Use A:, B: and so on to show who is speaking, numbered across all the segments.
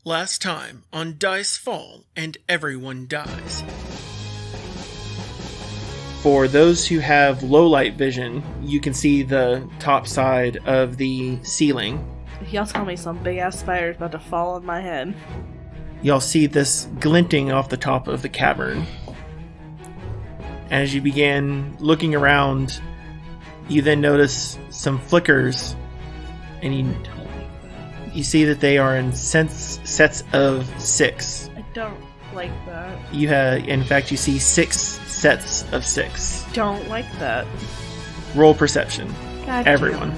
A: Last time on Dice Fall and Everyone Dies. For those who have low light vision, you can see the top side of the ceiling.
B: Y'all tell me some big ass spider is about to fall on my head.
A: Y'all see this glinting off the top of the cavern. As you begin looking around, you then notice some flickers, and you see that they are in sets of 6.
B: I don't like that.
A: In fact, you see 6 sets of 6.
B: Don't like that.
A: Roll perception.
B: God
A: Everyone.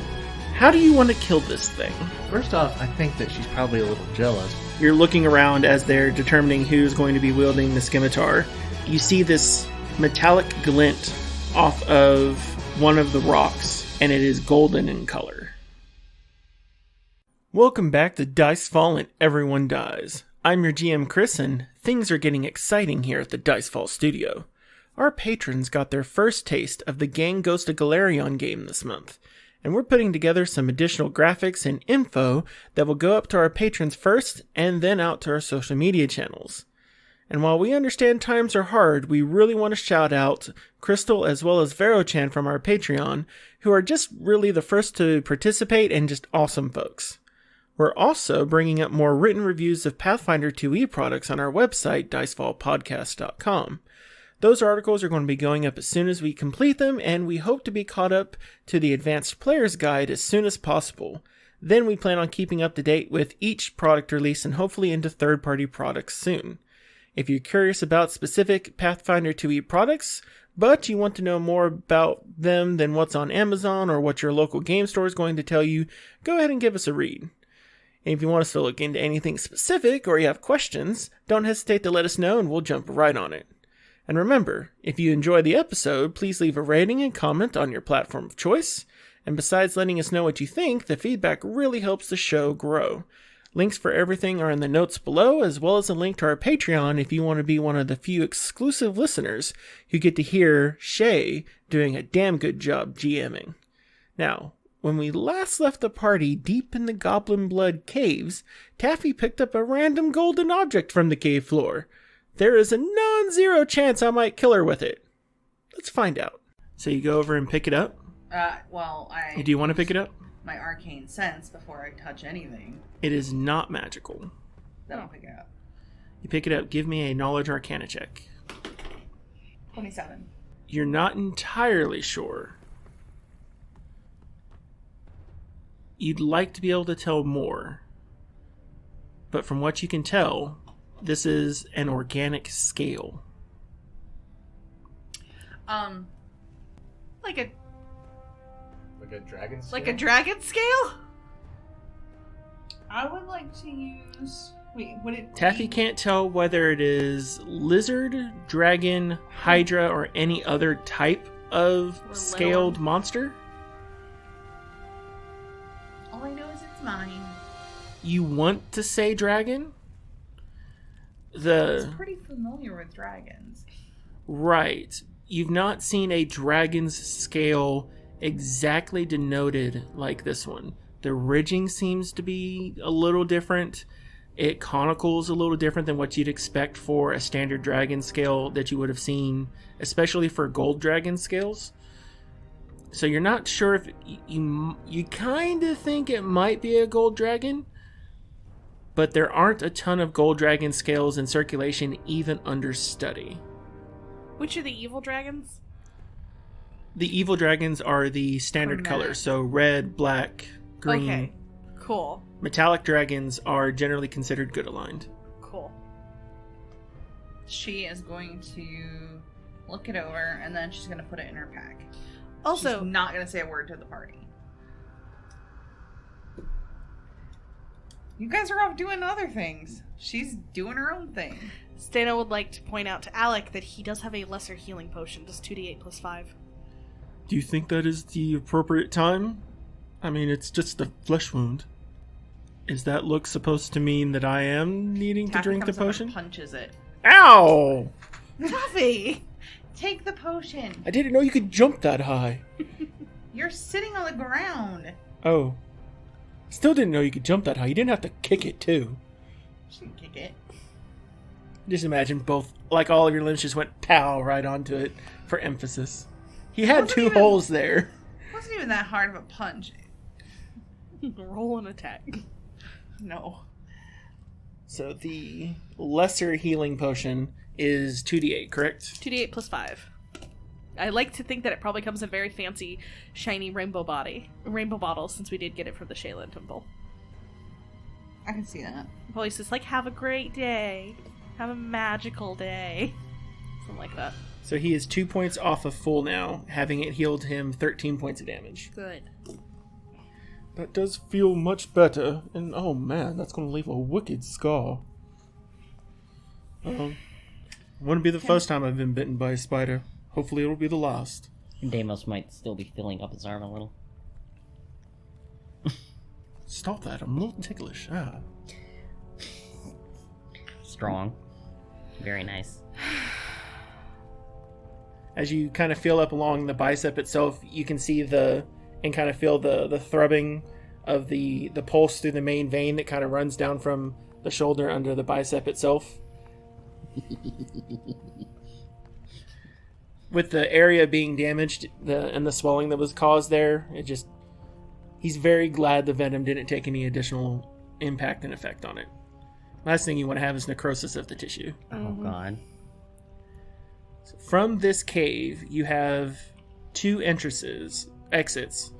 A: How do you want to kill this thing?
C: First off, I think that she's probably a little jealous.
A: You're looking around as they're determining who's going to be wielding the scimitar. You see this metallic glint off of one of the rocks, and it is golden in color. Welcome back to Dice Fall and Everyone Dies. I'm your GM Chris, and things are getting exciting here at the Dice Fall studio. Our patrons got their first taste of the Gang Ghost of Galarion game this month, and we're putting together some additional graphics and info that will go up to our patrons first and then out to our social media channels. And while we understand times are hard, we really want to shout out Crystal as well as Verochan from our Patreon, who are just really the first to participate and just awesome folks. We're also bringing up more written reviews of Pathfinder 2e products on our website, dicefallpodcast.com. Those articles are going to be going up as soon as we complete them, and we hope to be caught up to the Advanced Player's Guide as soon as possible. Then we plan on keeping up to date with each product release and hopefully into third-party products soon. If you're curious about specific Pathfinder 2e products, but you want to know more about them than what's on Amazon or what your local game store is going to tell you, go ahead and give us a read. And if you want us to look into anything specific or you have questions, don't hesitate to let us know and we'll jump right on it. And remember, if you enjoy the episode, please leave a rating and comment on your platform of choice. And besides letting us know what you think, the feedback really helps the show grow. Links for everything are in the notes below, as well as a link to our Patreon if you want to be one of the few exclusive listeners who get to hear Shay doing a damn good job GMing. Now, when we last left the party deep in the Goblin Blood caves, Taffy picked up a random golden object from the cave floor. There is a non-zero chance I might kill her with it. Let's find out. So you go over and pick it up? Do you want to pick it up?
D: My arcane sense before I touch anything.
A: It is not magical.
D: Then I'll pick it up.
A: You pick it up. Give me a knowledge arcana check.
D: 27.
A: You're not entirely sure. You'd like to be able to tell more. But from what you can tell, this is an organic scale.
D: Like a
C: dragon scale?
D: Like a dragon scale? I would like to use... Wait, would it
A: Taffy can't tell whether it is lizard, dragon, hydra, or any other type of scaled monster.
D: All I know is it's mine.
A: You want to say dragon?
D: It's pretty familiar with dragons.
A: Right. You've not seen a dragon's scale exactly denoted like this one. The ridging seems to be a little different. It conicles a little different than what you'd expect for a standard dragon scale that you would have seen, especially for gold dragon scales. So you're not sure if you kind of think it might be a gold dragon, but there aren't a ton of gold dragon scales in circulation even under study.
B: Which are the evil dragons?
A: The evil dragons are the standard colors, so red, black, green.
B: Okay, cool.
A: Metallic dragons are generally considered good aligned.
B: Cool.
D: She is going to look it over, and then she's going to put it in her pack.
B: Also,
D: she's not going to say a word to the party. You guys are off doing other things. She's doing her own thing.
B: Stano would like to point out to Alec that he does have a lesser healing potion, just 2d8 plus 5.
A: Do you think that is the appropriate time? I mean, it's just a flesh wound. Is that look supposed to mean that I am needing to drink the potion?
D: Punches it.
A: Ow!
B: Taffy!
D: Take the potion.
A: I didn't know you could jump that high.
D: You're sitting on the ground.
A: Oh. Still didn't know you could jump that high. You didn't have to kick it, too.
D: She can kick it.
A: Just imagine both, like all of your limbs just went pow right onto it for emphasis. He had two holes there.
D: It wasn't even that hard of a punch.
B: Roll an attack.
D: No.
A: So the lesser healing potion is 2d8, correct?
B: 2d8 plus 5. I like to think that it probably comes in very fancy, shiny rainbow bottle, since we did get it from the Shaylin Temple.
D: I can see that.
B: Probably says, like, have a great day. Have a magical day. Something like that.
A: So he is 2 points off of full now, having it healed him 13 points of damage.
B: Good.
A: That does feel much better, and oh man, that's going to leave a wicked scar. Wouldn't be the first time I've been bitten by a spider. Hopefully it'll be the last.
E: Deimos might still be filling up his arm a little.
A: Stop that, I'm a little ticklish.
E: Strong. Very nice.
A: As you kind of feel up along the bicep itself, you can see and kind of feel the throbbing of the pulse through the main vein that kind of runs down from the shoulder under the bicep itself. With the area being damaged and the swelling that was caused there, he's very glad the venom didn't take any additional impact and effect on it. Last thing you want to have is necrosis of the tissue.
E: Oh god.
A: So from this cave, you have two exits.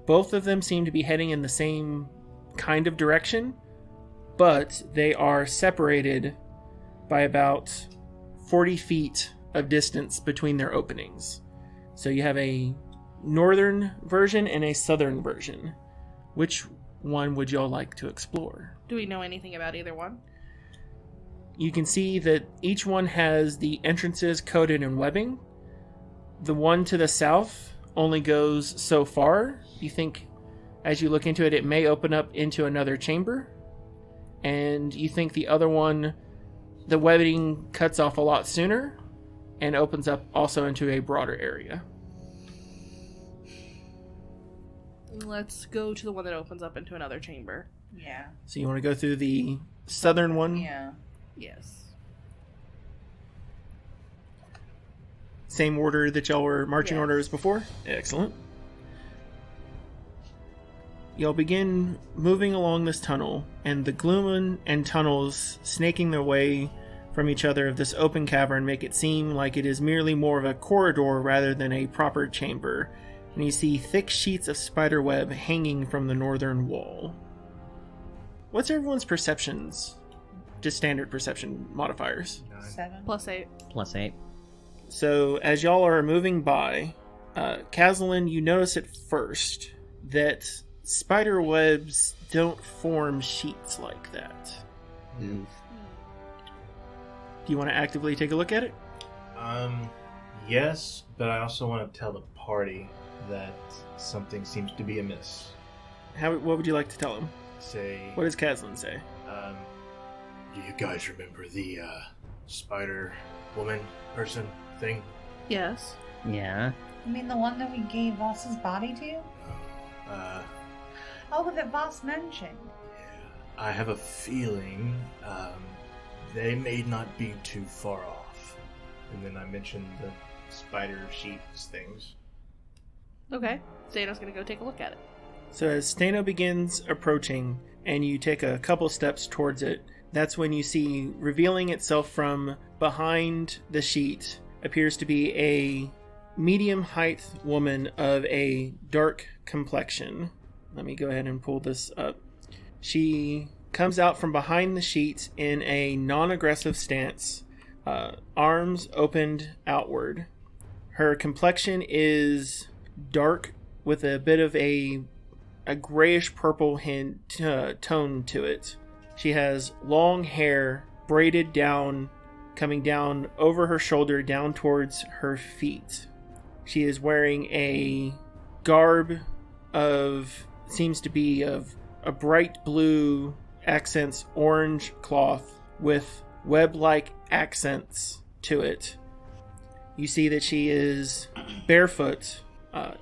A: Both of them seem to be heading in the same kind of direction, but they are separated by about 40 feet of distance between their openings. So you have a northern version and a southern version. Which one would y'all like to explore?
B: Do we know anything about either one?
A: You can see that each one has the entrances coated in webbing. The one to the south only goes so far. You think, as you look into it, it may open up into another chamber. And you think the other one, the webbing cuts off a lot sooner and opens up also into a broader area.
B: Let's go to the one that opens up into another chamber.
D: Yeah.
A: So you want to go through the southern one?
D: Yeah.
B: Yes.
A: Same order that y'all were marching
B: Yes.
A: orders before? Excellent. Y'all begin moving along this tunnel, and the gloom and tunnels snaking their way from each other of this open cavern make it seem like it is merely more of a corridor rather than a proper chamber, and you see thick sheets of spiderweb hanging from the northern wall. What's everyone's perceptions? Just standard perception modifiers.
D: 7.
B: Plus 8.
E: +8.
A: So, as y'all are moving by, Kazalin, you notice at first that spider webs don't form sheets like that.
E: Oof.
A: Do you want to actively take a look at it?
C: Yes, but I also want to tell the party that something seems to be amiss.
A: What would you like to tell him?
C: Say,
A: What does Kazalin say?
C: do you guys remember the spider woman person thing?
B: Yes.
E: Yeah.
D: You mean the one that we gave Voss's body to? Oh, that Voss mentioned.
C: I have a feeling they may not be too far off. And then I mentioned the spider sheets things.
B: Okay. Zano's gonna go take a look at it.
A: So as Stano begins approaching, and you take a couple steps towards it, that's when you see, revealing itself from behind the sheet, appears to be a medium-height woman of a dark complexion. Let me go ahead and pull this up. She comes out from behind the sheet in a non-aggressive stance, arms opened outward. Her complexion is dark with a bit of a grayish-purple tone to it. She has long hair braided down, coming down over her shoulder, down towards her feet. She is wearing a garb seems to be of a bright blue accents orange cloth with web-like accents to it. You see that she is barefoot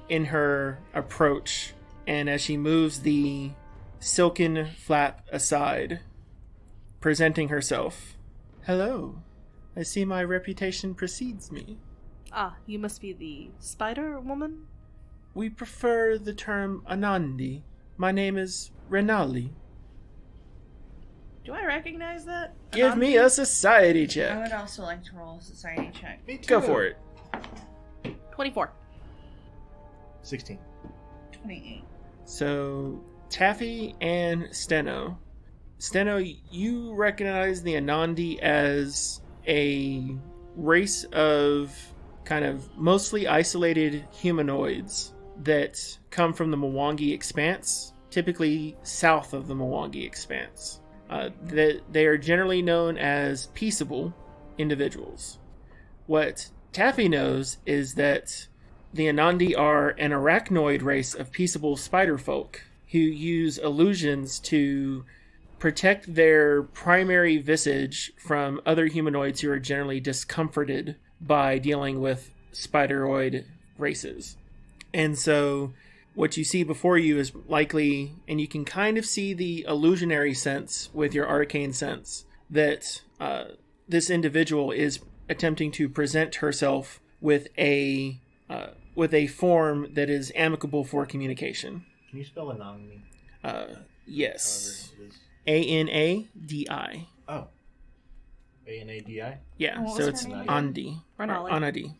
A: in her approach, and as she moves the silken flap aside, presenting herself. Hello. I see my reputation precedes me.
B: Ah, you must be the spider woman?
A: We prefer the term Anandi. My name is Renali.
B: Do I recognize that?
A: Give me a society
D: I
A: check.
D: would also like to roll a society check.
C: Me too.
A: Go for it.
B: 24.
C: 16.
D: 28.
A: So, Taffy and Steno. Steno, you recognize the Anandi as a race of kind of mostly isolated humanoids that come from the Mwangi Expanse, typically south of the Mwangi Expanse. They are generally known as peaceable individuals. What Taffy knows is that the Anandi are an arachnoid race of peaceable spider folk who use illusions to protect their primary visage from other humanoids who are generally discomforted by dealing with spideroid races. And so what you see before you is likely, and you can kind of see the illusionary sense with your arcane sense, that this individual is attempting to present herself with a form that is amicable for communication.
C: Can you spell anonymity?
A: Yes.
C: However it is.
A: Anadi.
C: Oh. Anadi?
A: Yeah,
D: What
A: so
D: was
A: it's
D: her name?
A: Andi.
B: Renali.
A: Anadi.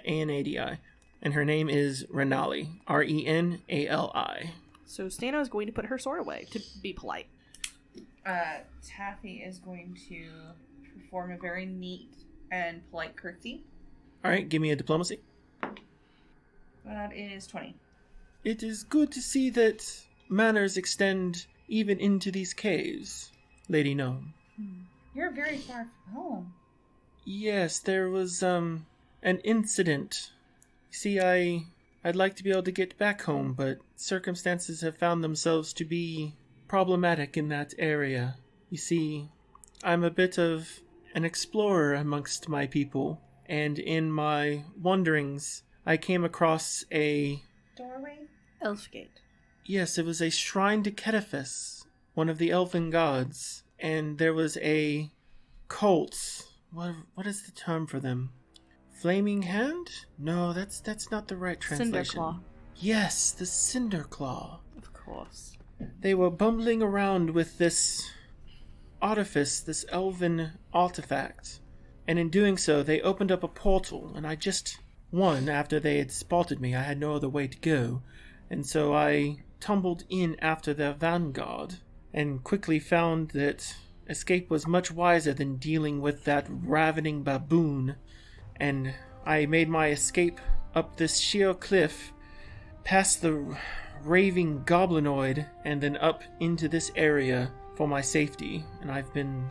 A: Anadi. And her name is Renali. Renali.
B: So Stano is going to put her sword away to be polite.
D: Taffy is going to perform a very neat and polite curtsy.
A: Alright, give me a diplomacy.
D: That is 20.
A: It is good to see that manners extend even into these caves, Lady Gnome.
D: You're very far from home.
A: Yes, there was, an incident. See, I'd like to be able to get back home, but circumstances have found themselves to be problematic in that area. You see, I'm a bit of an explorer amongst my people, and in my wanderings, I came across a...
D: Doorway?
B: Elfgate.
A: Yes, it was a shrine to Ketefis, one of the elven gods, and there was a cult. What is the term for them? Flaming Hand? No, that's not the right translation.
B: Cinderclaw.
A: Yes, the Cinderclaw.
B: Of course.
A: They were bumbling around with this artifice, this elven artifact, and in doing so, they opened up a portal, and after they had spotted me, I had no other way to go, and so I tumbled in after their vanguard, and quickly found that escape was much wiser than dealing with that ravening baboon, and I made my escape up this sheer cliff, past the raving goblinoid, and then up into this area for my safety, and I've been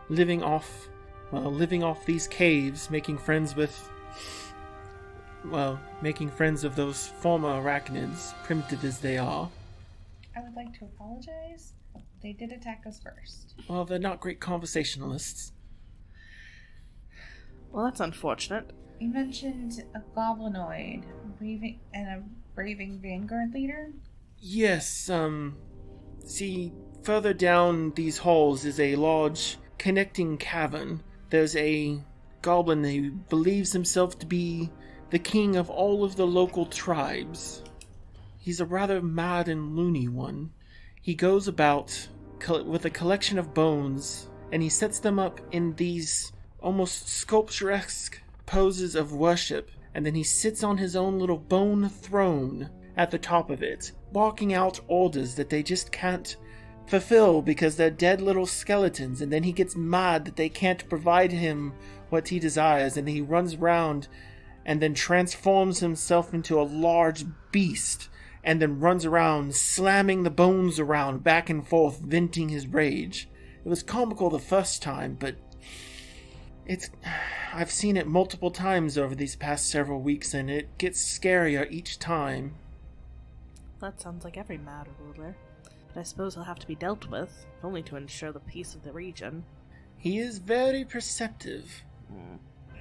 A: living off these caves, making friends of those former arachnids, primitive as they are.
D: I would like to apologize. They did attack us first.
A: Well, they're not great conversationalists.
B: Well, that's unfortunate.
D: You mentioned a goblinoid and a raving vanguard leader?
A: Yes, see, further down these halls is a large connecting cavern. There's a goblin who believes himself to be the king of all of the local tribes. He's a rather mad and loony one. He goes about with a collection of bones, and he sets them up in these almost sculpturesque poses of worship, and then he sits on his own little bone throne at the top of it, barking out orders that they just can't fulfill because they're dead little skeletons, and then he gets mad that they can't provide him what he desires, and he runs around and then transforms himself into a large beast, and then runs around slamming the bones around back and forth, venting his rage. It was comical the first time, but I've seen it multiple times over these past several weeks, and it gets scarier each time.
B: That sounds like every mad ruler. But I suppose he'll have to be dealt with, only to ensure the peace of the region.
A: He is very perceptive.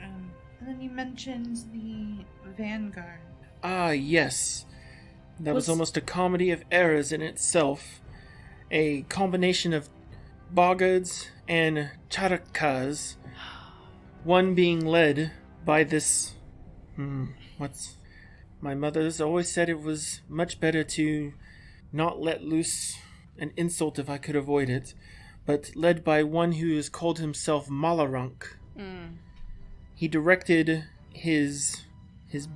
D: And then you mentioned the vanguard.
A: Ah, yes. That was almost a comedy of errors in itself. A combination of Boggards and Charakas, one being led by this... My mother's always said it was much better to not let loose an insult if I could avoid it, but led by one who has called himself Malarunk. He directed his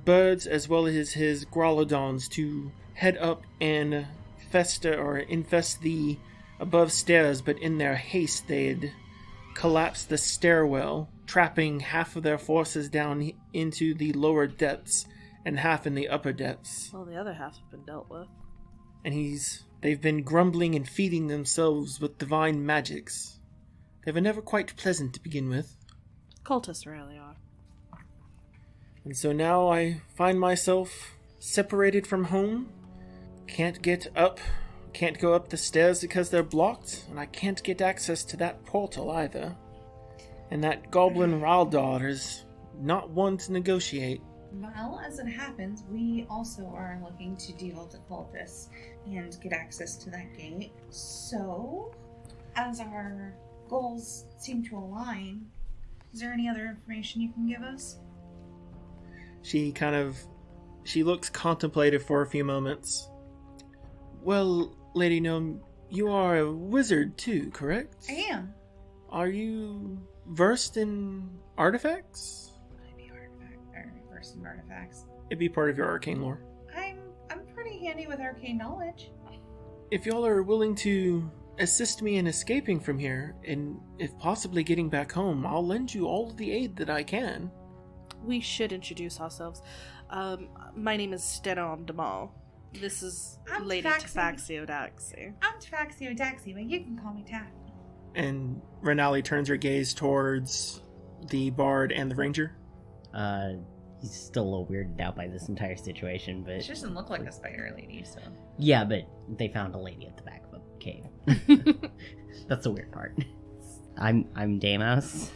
A: birds as well as his Growlodons to head up and infest the above stairs, but in their haste they'd collapsed the stairwell, trapping half of their forces down into the lower depths and half in the upper depths.
B: Well, the other half have been dealt with.
A: And they've been grumbling and feeding themselves with divine magics. They were never quite pleasant to begin with.
B: Cultists rarely are.
A: And so now I find myself separated from home. Can't go up the stairs because they're blocked, and I can't get access to that portal either. And that goblin Raldar is not one to negotiate.
D: Well, as it happens, we also are looking to deal with the cultists and get access to that gate. So, as our goals seem to align, is there any other information you can give us?
A: She looks contemplative for a few moments. Well, Lady Gnome, you are a wizard too, correct?
D: I am.
A: Are you versed in artifacts?
D: Versed in artifacts.
A: It'd be part of your arcane lore.
D: I'm pretty handy with arcane knowledge.
A: If y'all are willing to assist me in escaping from here, and if possibly getting back home, I'll lend you all of the aid that I can.
B: We should introduce ourselves. My name is Stenon Demal. This is
D: I'm
B: Lady
D: Tafaxio.
B: Tafaxio Daxi.
D: I'm Tafaxio Daxi, but you can call me Taf.
A: And Renali turns her gaze towards the bard and the ranger.
E: He's still a little weirded out by this entire situation, but...
D: She doesn't look like a spider lady, so...
E: Yeah, but they found a lady at the back of a cave. That's the weird part. I'm Deimos.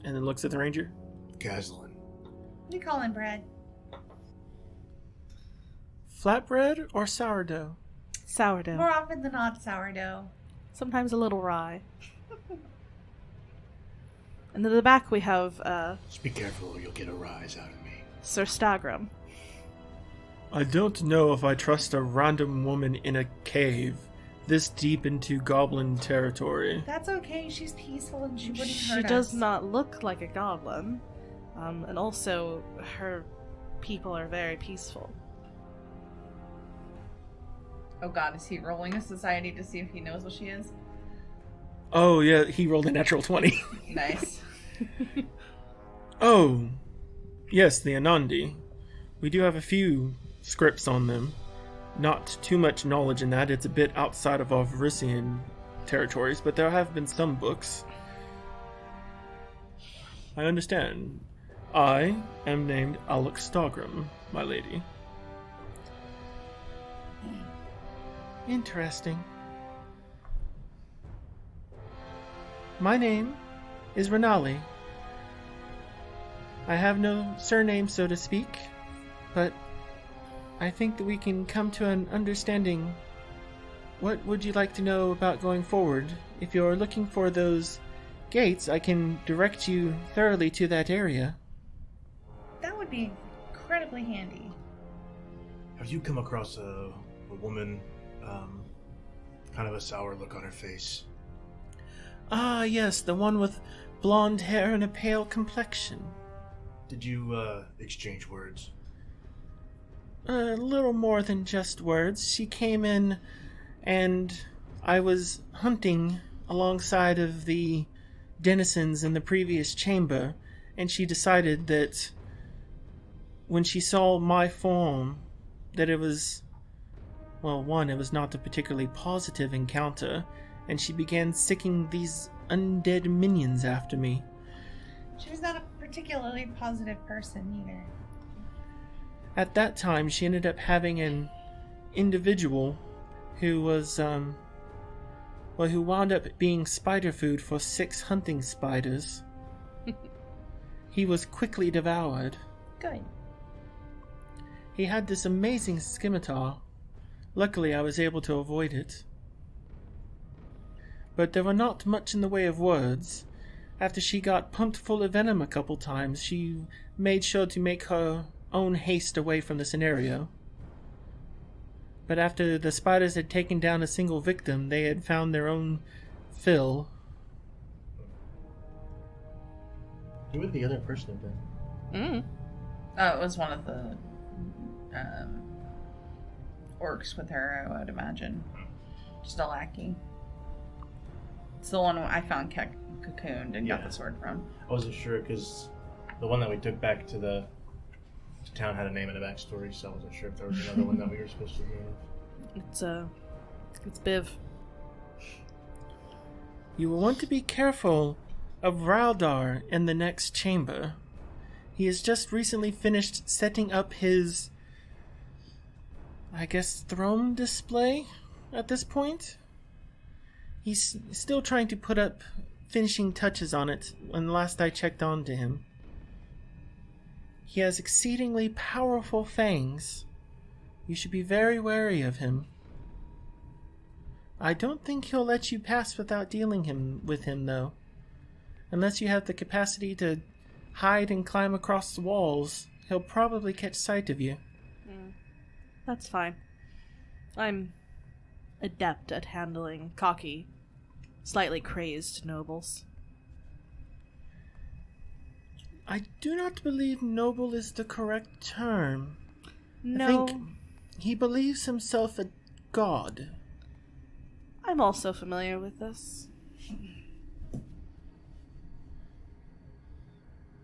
A: And then looks at the ranger.
C: Gazlin.
D: We call him Brad.
A: Flatbread or sourdough?
B: Sourdough.
D: More often than not, sourdough.
B: Sometimes a little rye. And in the back we have,
C: Just be careful or you'll get a rise out of me.
B: Sir Stagram.
A: I don't know if I trust a random woman in a cave this deep into goblin territory.
D: That's okay, she's peaceful and she wouldn't
B: She
D: hurt
B: does
D: us.
B: not look like a goblin. And also, her people are very peaceful.
D: Oh god, is he rolling a society to see if he knows what she is?
A: Oh, yeah, he rolled a natural 20.
D: Nice.
A: Oh, yes, the Anandi. We do have a few scripts on them. Not too much knowledge in that. It's a bit outside of our Varisian territories, but there have been some books. I understand. I am named Alex Stagram, my lady. Interesting. My name is Renali. I have no surname, so to speak, but I think that we can come to an understanding. What would you like to know about going forward? If you're looking for those gates, I can direct you thoroughly to that area.
D: That would be incredibly handy.
C: Have you come across a woman, kind of a sour look on her face?
A: Ah, yes, the one with blonde hair and a pale complexion.
C: Did you, exchange words?
A: A little more than just words. She came in and I was hunting alongside of the denizens in the previous chamber, and she decided that when she saw my form, that it was, well, one, it was not a particularly positive encounter, and she began sicking these undead minions after me.
D: She was not a particularly positive person either.
A: At that time, she ended up having an individual who was, who wound up being spider food for 6 hunting spiders. He was quickly devoured.
D: Good.
A: He had this amazing scimitar. Luckily, I was able to avoid it. but there were not much in the way of words. After she got pumped full of venom a couple times, she made sure to make her own haste away from the scenario. But after the spiders had taken down a single victim, they had found their own fill.
C: Who would the other person have been?
D: Oh, it was one of the orcs with her, I would imagine. Just a lackey. It's the one I found cocooned and got the sword from.
C: I wasn't sure because the one that we took back to town had a name and a backstory, so I wasn't sure if there was another one that we were supposed to know.
B: It's Biv.
A: You will want to be careful of Raldar in the next chamber. He has just recently finished setting up his, throne display at this point. He's still trying to put up finishing touches on it when last I checked on to him. He has exceedingly powerful fangs. You should be very wary of him. I don't think he'll let you pass without dealing with him, though. Unless you have the capacity to hide and climb across the walls, he'll probably catch sight of you.
B: That's fine. I'm adept at handling cocky, slightly crazed nobles.
A: I do not believe noble is the correct term.
B: No.
A: I think he believes himself a god.
B: I'm also familiar with this.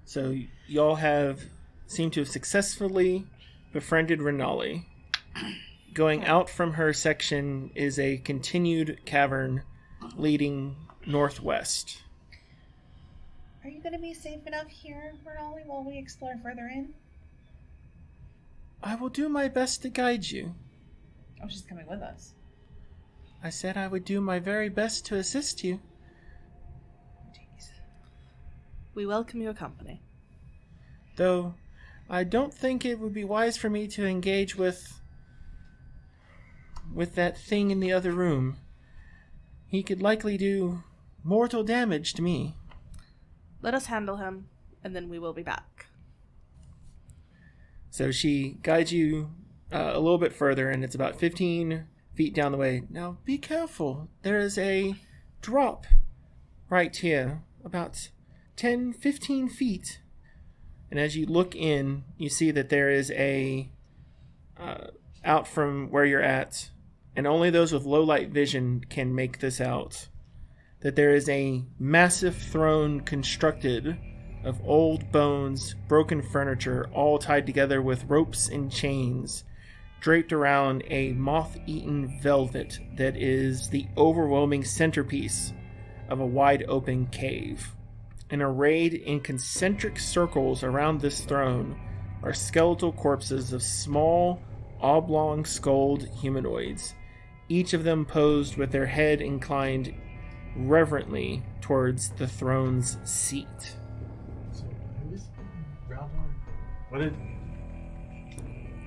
A: So y'all seem to have successfully befriended Renali. Going out from her section is a continued cavern leading northwest.
D: Are you going to be safe enough here, Renali, while we explore further in?
A: I will do my best to guide you.
D: Oh, she's coming with us.
A: I said I would do my very best to assist you.
D: Jeez.
B: We welcome your company.
A: Though, I don't think it would be wise for me to engage with that thing in the other room. He could likely do mortal damage to me.
B: Let us handle him, and then we will be back.
A: So she guides you a little bit further, and it's about 15 feet down the way. Now, be careful. There is a drop right here, about 10, 15 feet. And as you look in, you see that there is out from where you're at, and only those with low light vision can make this out, that there is a massive throne constructed of old bones, broken furniture, all tied together with ropes and chains, draped around a moth-eaten velvet that is the overwhelming centerpiece of a wide-open cave. And arrayed in concentric circles around this throne are skeletal corpses of small, oblong-skulled humanoids, each of them posed with their head inclined reverently towards the throne's seat.
C: So, who is Raldar? What did...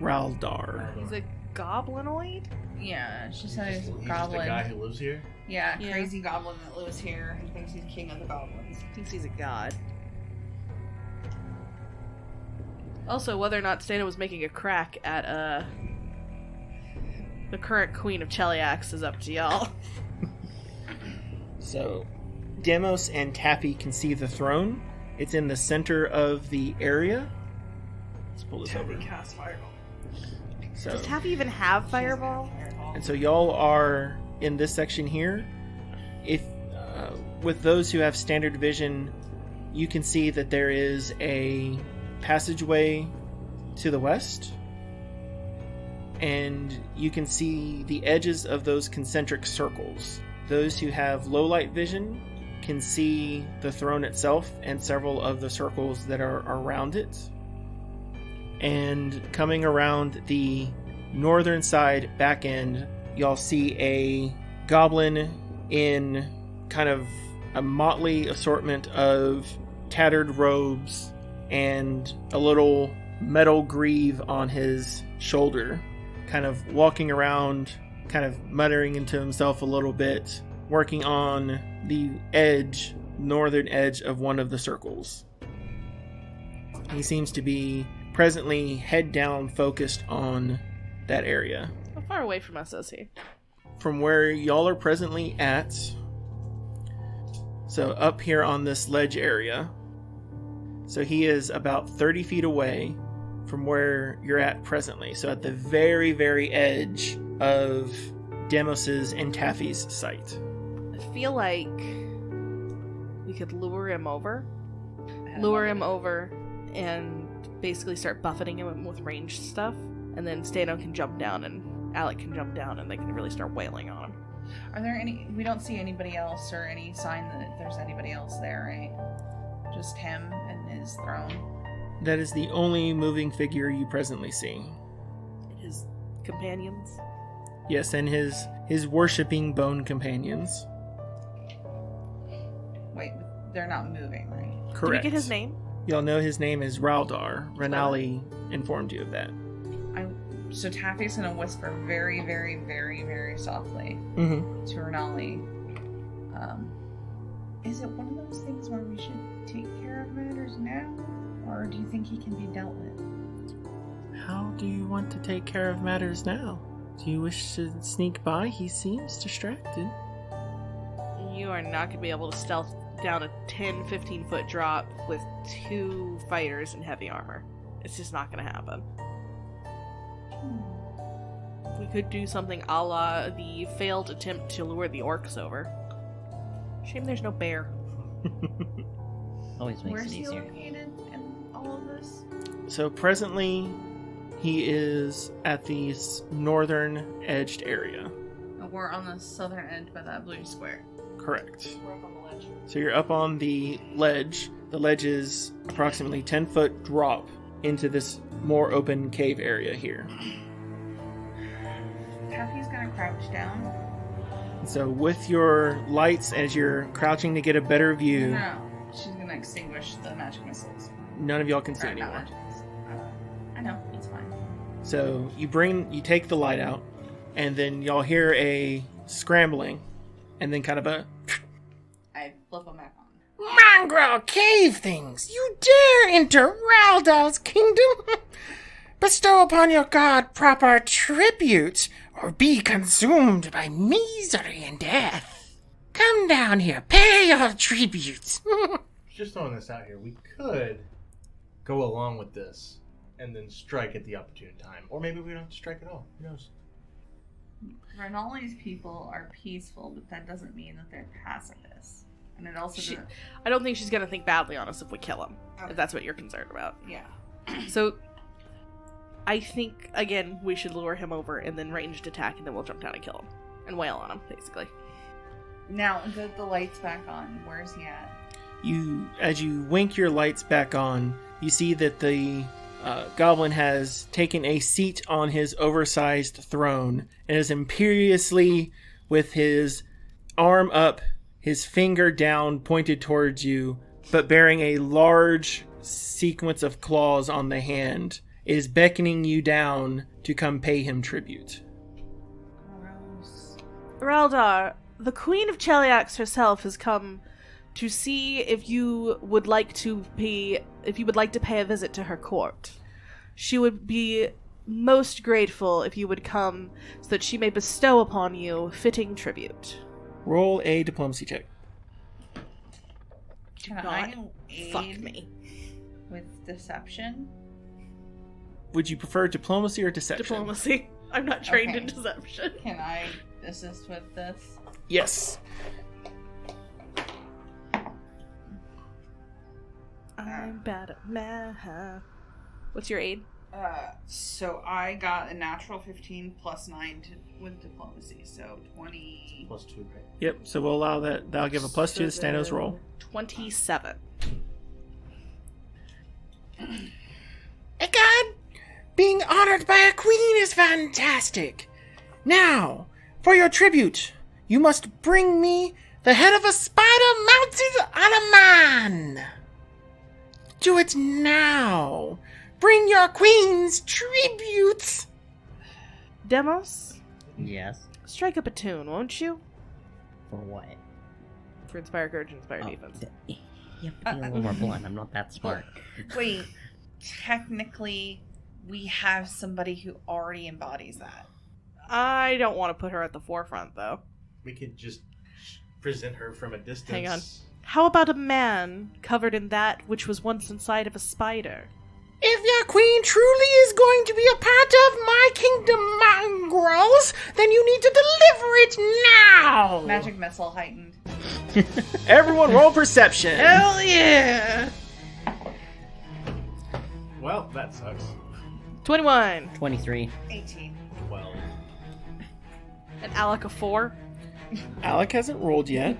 A: Raldar.
B: He's a goblinoid?
D: Yeah, she said
C: He's
D: he's a
C: just
D: goblin.
C: the guy who lives here?
D: Yeah,
B: Yeah.
D: crazy goblin that lives here and thinks he's king of the goblins.
B: Thinks he's a god. Also, whether or not Stana was making a crack at the current queen of Cheliax is up to y'all.
A: So, Demos and Taffy can see the throne. It's in the center of the area. Let's pull this over.
D: Cast fireball.
A: So,
B: Does Taffy even have fireball?
A: and so y'all are in this section here. If with those who have standard vision, you can see that there is a passageway to the west, and you can see the edges of those concentric circles. Those who have low light vision can see the throne itself and several of the circles that are around it. And coming around the northern side back end, y'all see a goblin in kind of a motley assortment of tattered robes and a little metal greave on his shoulder, kind of walking around, kind of muttering into himself a little bit, working on the northern edge of one of the circles. He seems to be presently head down focused on that area.
B: How far away from us is he?
A: From where y'all are presently at, so up here on this ledge area, so he is about 30 feet away from where you're at presently, so at the very, very edge of Demos's and Taffy's sight.
B: I feel like we could lure him over and basically start buffeting him with ranged stuff, and then Stano can jump down and Alec can jump down and they can really start wailing on him.
D: Are there we don't see anybody else or any sign that there's anybody else there, right? Just him and his throne.
A: That is the only moving figure you presently see.
B: His companions?
A: Yes, and his worshipping bone companions.
D: Wait, they're not moving, right?
A: Correct.
B: Did you get his name?
A: Y'all know his name is Raldar. Renali informed you of that.
D: So Taffy's gonna whisper very, very, very, very softly
A: Mm-hmm.
D: to Renali. Is it one of those things where we should take care of matters now? Or do you think he can be dealt with?
A: How do you want to take care of matters now? Do you wish to sneak by? He seems distracted.
B: You are not going to be able to stealth down a 10-15 foot drop with 2 fighters in heavy armor. It's just not going to happen. We could do something a la the failed attempt to lure the orcs over. Shame there's no bear.
E: Always makes
D: Where's
E: it
D: he
E: easier.
D: located in all of this?
A: So presently, he is at the northern edged area.
D: We're on the southern edge by that blue square.
A: Correct.
D: We're up on the ledge.
A: So you're up on the ledge. The ledge is approximately 10-foot drop into this more open cave area here.
D: Taffy's gonna crouch down.
A: So with your lights, as you're crouching to get a better view,
D: No, she's gonna extinguish the magic missiles.
A: none of y'all can see
D: Or, not
A: anymore.
D: magic missiles. I know, it's fine.
A: So you take the light out, and then y'all hear a scrambling, and then kind of a
D: I flip them back on.
A: mongrel cave things! You dare enter Raldal's kingdom? Bestow upon your god proper tribute, or be consumed by misery and death. Come down here, pay your tribute.
C: Just throwing this out here, we could go along with this and then strike at the opportune time. Or maybe we don't have to strike at all. Who knows?
D: Renali's people are peaceful, but that doesn't mean that they're pacifists. And it also doesn't...
B: I don't think she's going to think badly on us if we kill him.
D: Okay.
B: If that's what you're concerned about.
D: Yeah.
B: So, I think, again, we should lure him over and then ranged attack, and then we'll jump down and kill him. And wail on him, basically.
D: Now, the light's back on. Where's he at?
A: As you wink your lights back on, you see that the goblin has taken a seat on his oversized throne and is imperiously, with his arm up, his finger down, pointed towards you, but bearing a large sequence of claws on the hand, is beckoning you down to come pay him tribute.
D: Gross.
B: Raldar, the Queen of Cheliax herself has come to see if you would like to pay a visit to her court. She would be most grateful if you would come so that she may bestow upon you fitting tribute.
A: Roll a diplomacy check.
D: Can
B: not
D: I aid
B: Fuck me.
D: with deception?
A: Would you prefer diplomacy or deception?
B: Diplomacy. I'm not trained in
D: Okay.
B: deception.
D: Can I assist with this?
A: Yes.
B: I'm bad at math. What's your aid?
D: So I got a natural 15 plus 9 with diplomacy, so 20.
C: Plus 2, right?
A: Yep, so we'll allow that. That'll give a plus 2 to Stano's roll.
B: 27.
A: God, being honored by a queen is fantastic. Now, for your tribute, you must bring me the head of a spider mounted on a man. Do it now. Bring your queen's tribute.
B: Demos,
E: Yes.
B: strike up a tune, won't you?
E: For what?
B: For Inspire Courage and Inspire Defense.
E: You have to be a little more blunt. I'm not that smart.
D: Wait, technically, we have somebody who already embodies that.
B: I don't want to put her at the forefront, though.
C: We could just present her from a distance.
B: Hang on. How about a man covered in that which was once inside of a spider?
A: If your queen truly is going to be a part of my kingdom, mongrels, then you need to deliver it now!
D: Magic missile heightened.
A: Everyone roll perception.
B: Hell yeah!
C: Well, that sucks.
B: 21.
E: 23.
D: 18.
C: 12.
B: And Alec a 4.
A: Alec hasn't rolled yet.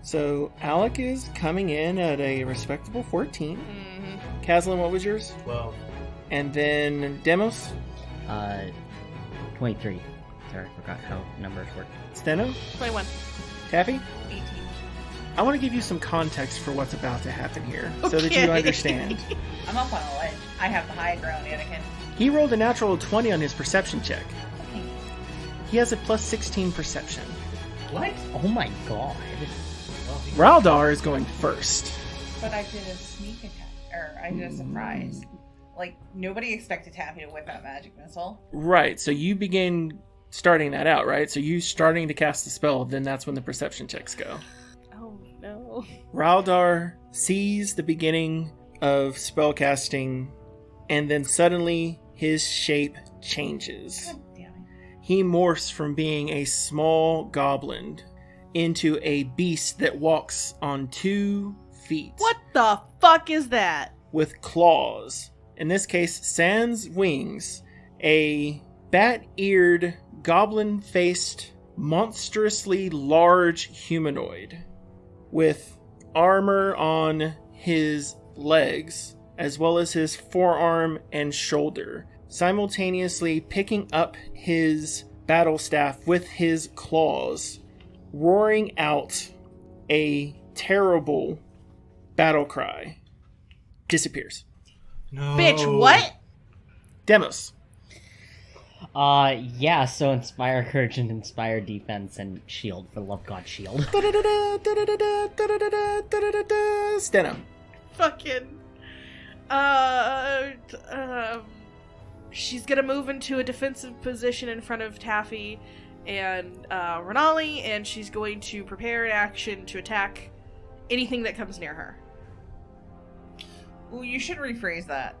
A: So Alec is coming in at a respectable 14.
B: Mm-hmm.
A: Kaslin, what was yours?
C: 12.
A: And then Demos?
E: 23. Sorry, I forgot how numbers work.
A: Steno?
B: 21.
A: Taffy?
D: 18.
A: I want to give you some context for what's about to happen here, so that you
B: Okay.
A: understand.
D: I'm up on a ledge. I have the high ground, Anakin.
A: He rolled a natural 20 on his perception check.
D: Okay.
A: He has a plus 16 perception.
C: What?
E: Oh my god.
A: Raldar is going first.
D: But I did a sneak attack. Or I did a surprise. Like, nobody expected Taffy to whip out magic missile.
A: Right, so you begin starting that out, right? So you starting to cast the spell, then that's when the perception checks go.
B: Oh, no.
A: Raldar sees the beginning of spellcasting, and then suddenly his shape changes.
D: God damn it.
A: He morphs from being a small goblin into a beast that walks on 2 feet.
B: What the fuck is that?
A: With claws. In this case, sans wings. A bat-eared, goblin-faced, monstrously large humanoid. With armor on his legs, as well as his forearm and shoulder. Simultaneously picking up his battle staff with his claws. Roaring out a terrible battle cry. Disappears.
C: No.
B: Bitch, what?
A: Demos.
E: Yeah, so Inspire Courage and Inspire Defense and Shield, for the love of God, Shield.
A: Steno.
B: Fucking. She's gonna move into a defensive position in front of Taffy and Renali, and she's going to prepare an action to attack anything that comes near her.
D: Ooh, you should rephrase that.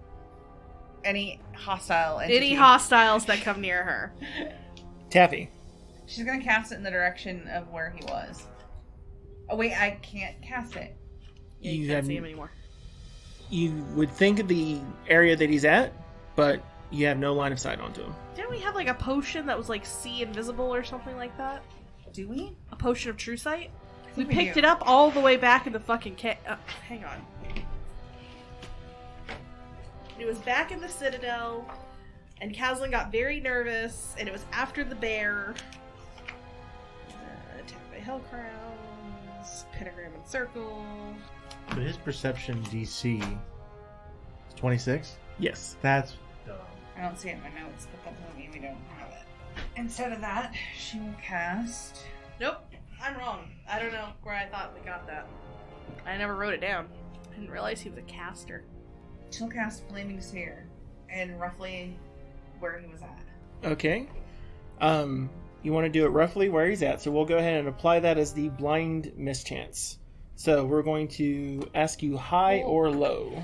D: Any hostile entity.
B: Any hostiles that come near her.
A: Taffy.
D: She's gonna cast it in the direction of where he was. Oh wait, I can't cast it.
B: Yeah, you can't see him anymore.
A: You would think of the area that he's at, but you have no line of sight onto him.
B: Didn't we have like a potion that was like see invisible or something like that?
D: Do we?
B: A potion of true sight? We
D: think we
B: picked
D: do.
B: it up all the way back in the fucking hang on. It was back in the Citadel, and Kaslin got very nervous, and it was after the bear. Attack by Hellcrowns, pentagram and circle.
C: So his perception DC is 26?
A: Yes.
C: That's dumb.
D: I don't see it in my notes, but that doesn't mean we don't have it. Instead of that, she will cast.
B: Nope, I'm wrong. I don't know where I thought we got that. I never wrote it down. I didn't realize he was a caster.
D: She'll cast Flaming Sphere, and roughly where he was at.
A: Okay. You want to do it roughly where he's at, so we'll go ahead and apply that as the blind mischance. So we're going to ask you high or low.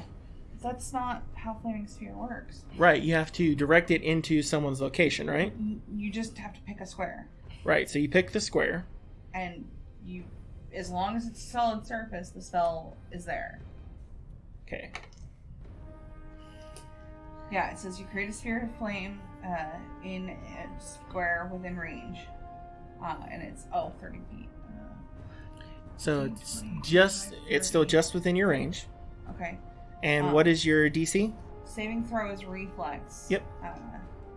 D: That's not how Flaming Sphere works.
A: Right, you have to direct it into someone's location, right?
D: You just have to pick a square.
A: Right, so you pick the square.
D: And you, as long as it's a solid surface, the spell is there.
A: Okay.
D: Yeah, it says you create a sphere of flame in a square within range. And it's, 30 feet.
A: So it's still just within your range.
D: Okay.
A: And what is your DC?
D: Saving throw is reflex.
A: Yep.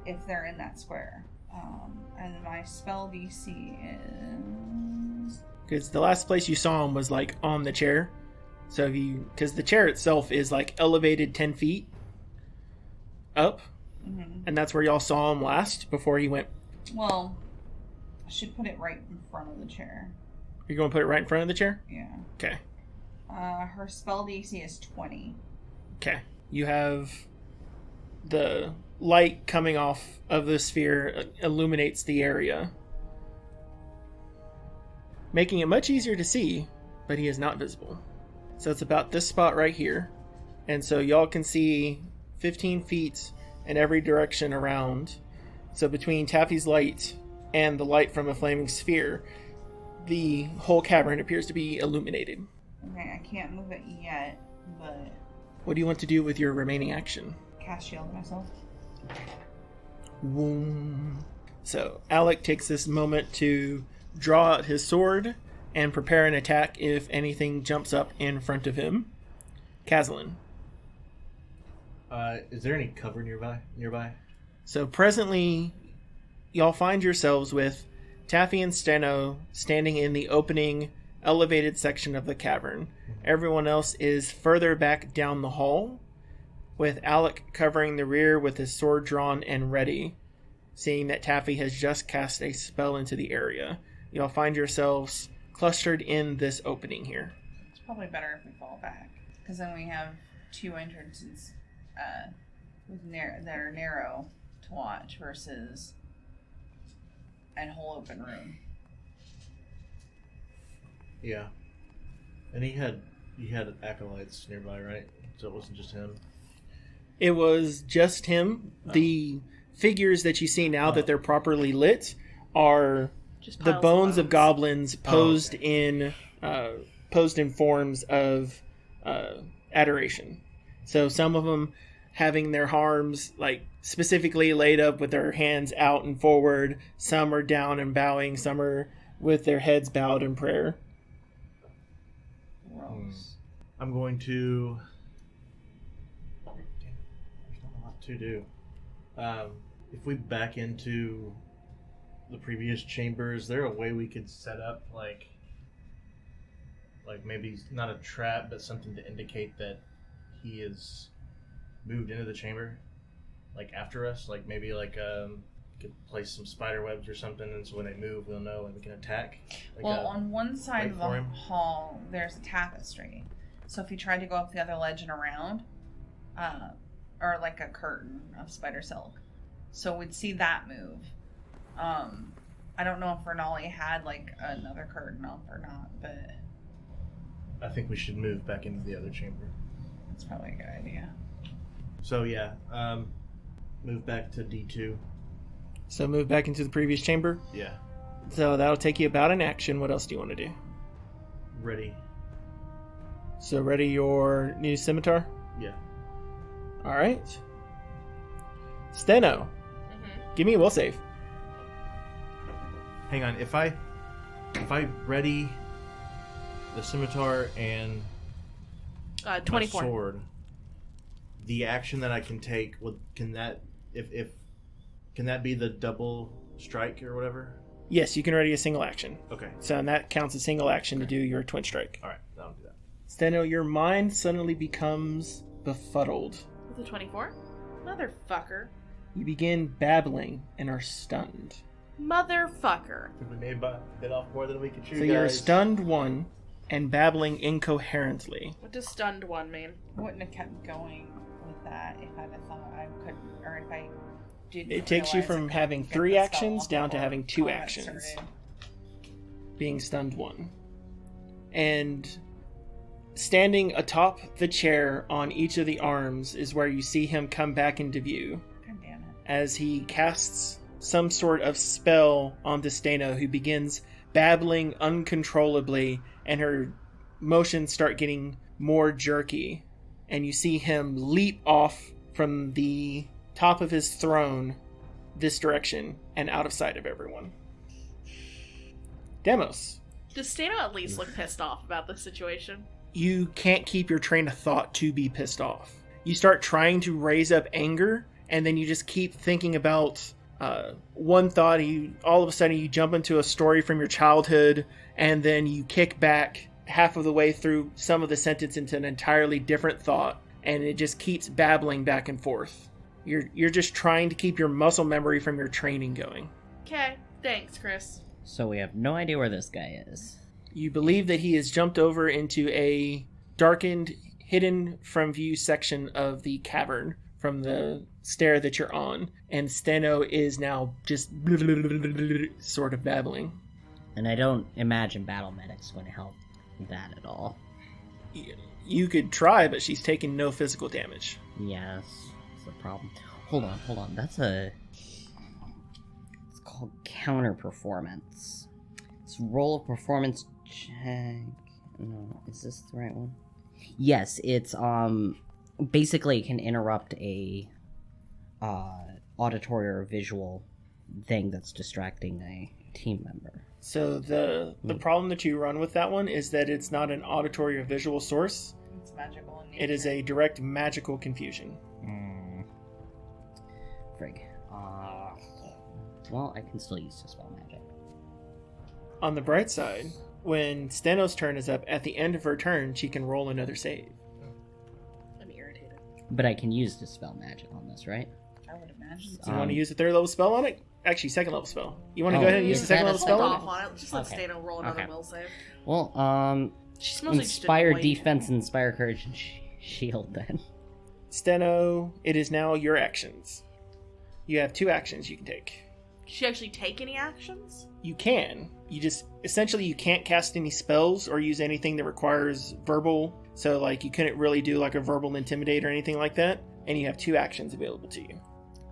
D: If they're in that square. And my spell DC is...
A: Because the last place you saw him was like on the chair. So if you, because the chair itself is like elevated 10 feet up.
D: Mm-hmm.
A: And that's where y'all saw him last before he went.
D: Well, should put it right in front of the chair.
A: You're going to put it right in front of the chair?
D: Yeah.
A: Okay.
D: Her spell DC is 20.
A: Okay. You have the light coming off of the sphere illuminates the area, making it much easier to see, but he is not visible. So it's about this spot right here. And so y'all can see 15 feet in every direction around. So between Taffy's light and the light from a flaming sphere, the whole cavern appears to be illuminated.
D: Okay, I can't move it yet, but
A: What do you want to do with your remaining action?
D: cast shield myself.
A: Boom. So Alec takes this moment to draw out his sword and prepare an attack if anything jumps up in front of him. Kazalin.
C: Is there any cover nearby?
A: So presently, y'all find yourselves with Taffy and Steno standing in the opening elevated section of the cavern. Everyone else is further back down the hall, with Alec covering the rear with his sword drawn and ready, seeing that Taffy has just cast a spell into the area. Y'all find yourselves clustered in this opening here.
D: It's probably better if we fall back, because then we have two entrances that are narrow to watch versus a whole open room.
C: Yeah. And he had acolytes nearby, right? So it wasn't just him.
A: It was just him. Oh. The figures that you see now that they're properly lit are
B: Just
A: the
B: piles
A: bones of goblins posed in forms of adoration. So some of them having their arms like specifically laid up with their hands out and forward. Some are down and bowing. Some are with their heads bowed in prayer.
D: Gross.
C: I'm going to... Damn it. There's not a lot to do. If we back into the previous chamber, is there a way we could set up like maybe not a trap, but something to indicate that he is moved into the chamber, like after us? Like maybe could place some spider webs or something, and so when they move, we'll know and we can attack.
D: Well, on one side of the hall, there's a tapestry. So if you tried to go up the other ledge and around, or like a curtain of spider silk, so we'd see that move. I don't know if Renali had like another curtain up or not, but
C: I think we should move back into the other chamber.
D: That's probably a good idea.
C: So yeah, move back to D2.
A: So move back into the previous chamber.
C: Yeah.
A: So that'll take you about an action. What else do you want to do?
C: Ready.
A: So ready your new scimitar?
C: Yeah.
A: All right. Steno, give me a will save.
C: Hang on. If I ready the scimitar and
B: 24.
C: my sword, the action that I can take, can that be the double strike or whatever?
A: Yes, you can ready a single action.
C: Okay.
A: So and that counts as single action to do your twin strike.
C: All right, I'll do that.
A: Steno, your mind suddenly becomes befuddled.
B: With a 24? Motherfucker.
A: You begin babbling and are stunned.
B: Motherfucker.
C: We may have bit off more than we could chew.
A: So you're a stunned one and babbling incoherently.
B: What does stunned one mean?
D: I wouldn't have kept going with that if I'd have thought I couldn't, or if I didn't.
A: It takes you
D: realize
A: from
D: I
A: having
D: couldn't
A: 3
D: get the spell
A: actions
D: off
A: down to
D: before
A: having 2
D: combat
A: actions.
D: started.
A: Being stunned 1. And standing atop the chair on each of the arms is where you see him come back into view.
D: God damn it.
A: As he casts some sort of spell on Steno, who begins babbling uncontrollably, and her motions start getting more jerky. And you see him leap off from the top of his throne this direction and out of sight of everyone. Demos.
B: Does Stano at least look pissed off about this situation?
A: You can't keep your train of thought to be pissed off. You start trying to raise up anger, and then you just keep thinking about one thought. All of a sudden you jump into a story from your childhood, and then you kick back half of the way through some of the sentence into an entirely different thought, and it just keeps babbling back and forth. You're just trying to keep your muscle memory from your training going.
B: Okay, thanks, Chris.
E: So we have no idea where this guy is.
A: You believe that he has jumped over into a darkened, hidden from view section of the cavern from the stair that you're on, and Steno is now just sort of babbling.
E: And I don't imagine battle medic's going to help that at all.
A: You could try, but she's taking no physical damage.
E: Yes, that's the problem. Hold on. It's called counter performance. It's roll a performance check. No, is this the right one? Yes, it's basically it can interrupt a auditory or visual thing that's distracting a team member.
A: So the problem that you run with that one is that it's not an auditory or visual source.
D: It's magical in nature.
A: It is a direct magical confusion.
E: Frig. Well, I can still use Dispel Magic.
A: On the bright side, when Steno's turn is up, at the end of her turn, she can roll another save.
B: I'm irritated.
E: But I can use Dispel Magic on this, right?
D: I would imagine.
A: Do you want to use a third level spell on it? Actually, second level spell. You want to
E: Oh,
A: go ahead and use
E: is
A: the second
E: that
A: level
E: a
A: spell
B: Hold
A: on
B: off
A: it?
B: on it. Just let
E: Okay.
B: Stano roll another
E: Okay.
B: will save.
E: Well,
B: She's mostly just
E: Inspire
B: in the way.
E: Defense, Inspire Courage, and Shield then.
A: Steno, it is now your actions. You have 2 actions you can take.
B: Did she actually take any actions?
A: You can. You just, essentially, you can't cast any spells or use anything that requires verbal. So, like, you couldn't really do, like, a verbal intimidate or anything like that. And you have 2 actions available to you.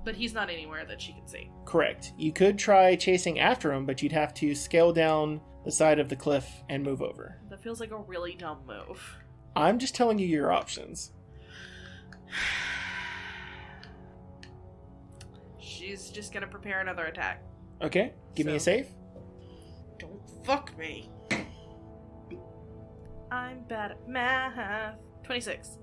B: But he's not anywhere that she can see.
A: Correct. You could try chasing after him, but you'd have to scale down the side of the cliff and move over.
B: That feels like a really dumb move.
A: I'm just telling you your options.
B: She's just gonna prepare another attack.
A: Okay, give me a
B: So-
A: save.
B: Don't fuck me. I'm bad at math. 26.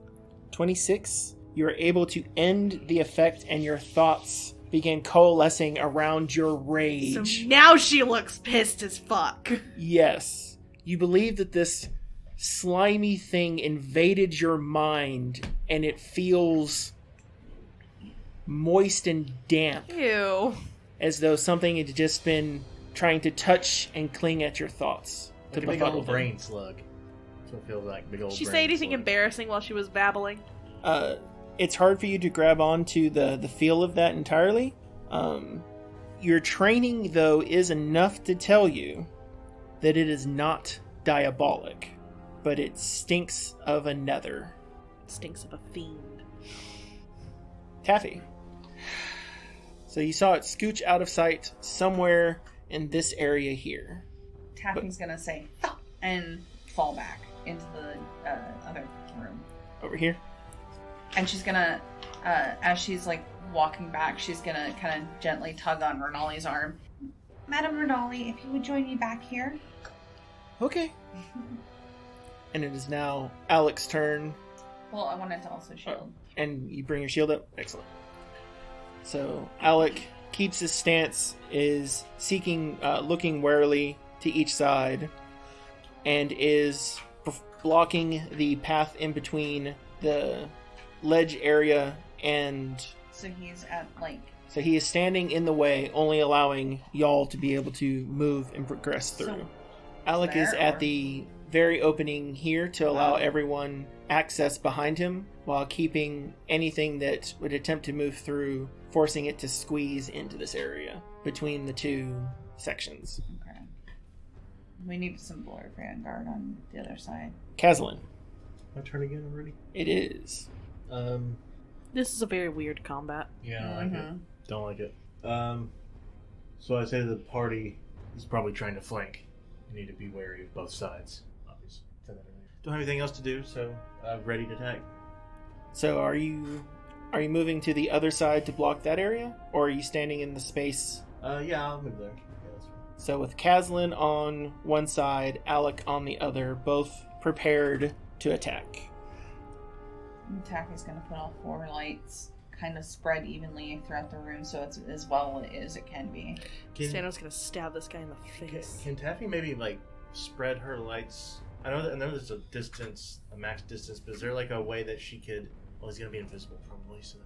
A: 26. You are able to end the effect, and your thoughts begin coalescing around your rage.
B: So now she looks pissed as fuck.
A: Yes. You believe that this slimy thing invaded your mind, and it feels moist and damp,
B: Ew.
A: as though something had just been trying to touch and cling at your thoughts.
C: Like a big
A: befuddle
C: old
A: them.
C: brain slug. That's what it feels like. Big old
B: Did she
C: brain
B: say anything
C: slug.
B: embarrassing while she was babbling?
A: It's hard for you to grab onto the feel of that entirely. Your training, though, is enough to tell you that it is not diabolic, but it stinks of a nether.
B: Stinks of a fiend.
A: Taffy. So you saw it scooch out of sight somewhere in this area here.
D: Taffy's gonna say "Fuck," and fall back into the other room.
A: Over here.
D: And she's gonna, as she's like walking back, she's gonna kind of gently tug on Renali's arm. Madame Renali, if you would join me back here.
A: Okay. And it is now Alec's turn.
D: Well, I wanted to also shield.
A: And you bring your shield up? Excellent. So Alec keeps his stance, is seeking, looking warily to each side, and is blocking the path in between the ledge area, and
D: So he's at like.
A: so he is standing in the way, only allowing y'all to be able to move and progress through.
D: So,
A: Alec is
D: there,
A: at
D: or-
A: the very opening here to allow
D: Oh.
A: everyone access behind him, while keeping anything that would attempt to move through, forcing it to squeeze into this area between the 2 sections.
D: Okay. We need some Blur Vanguard on the other side.
A: Kazlin,
C: My turn again already?
A: it is.
B: This is a very weird combat.
C: Yeah, I don't like it.
D: Mhm.
C: Don't like it. So I say to the party is probably trying to flank. You need to be wary of both sides, obviously. Said that earlier. Don't have anything else to do, so ready to attack.
A: So are you moving to the other side to block that area, or are you standing in the space?
C: Yeah, I'll move there. Yeah, that's fine.
A: So with Kazlin on one side, Alec on the other, both prepared to attack.
D: Taffy's gonna put all 4 lights kind of spread evenly throughout the room so it's as well as it can be.
B: Stano's gonna stab this guy in the face.
C: Can Taffy maybe like spread her lights? I know there's a distance, a max distance, but is there like a way that she could? Well, he's gonna be invisible probably, so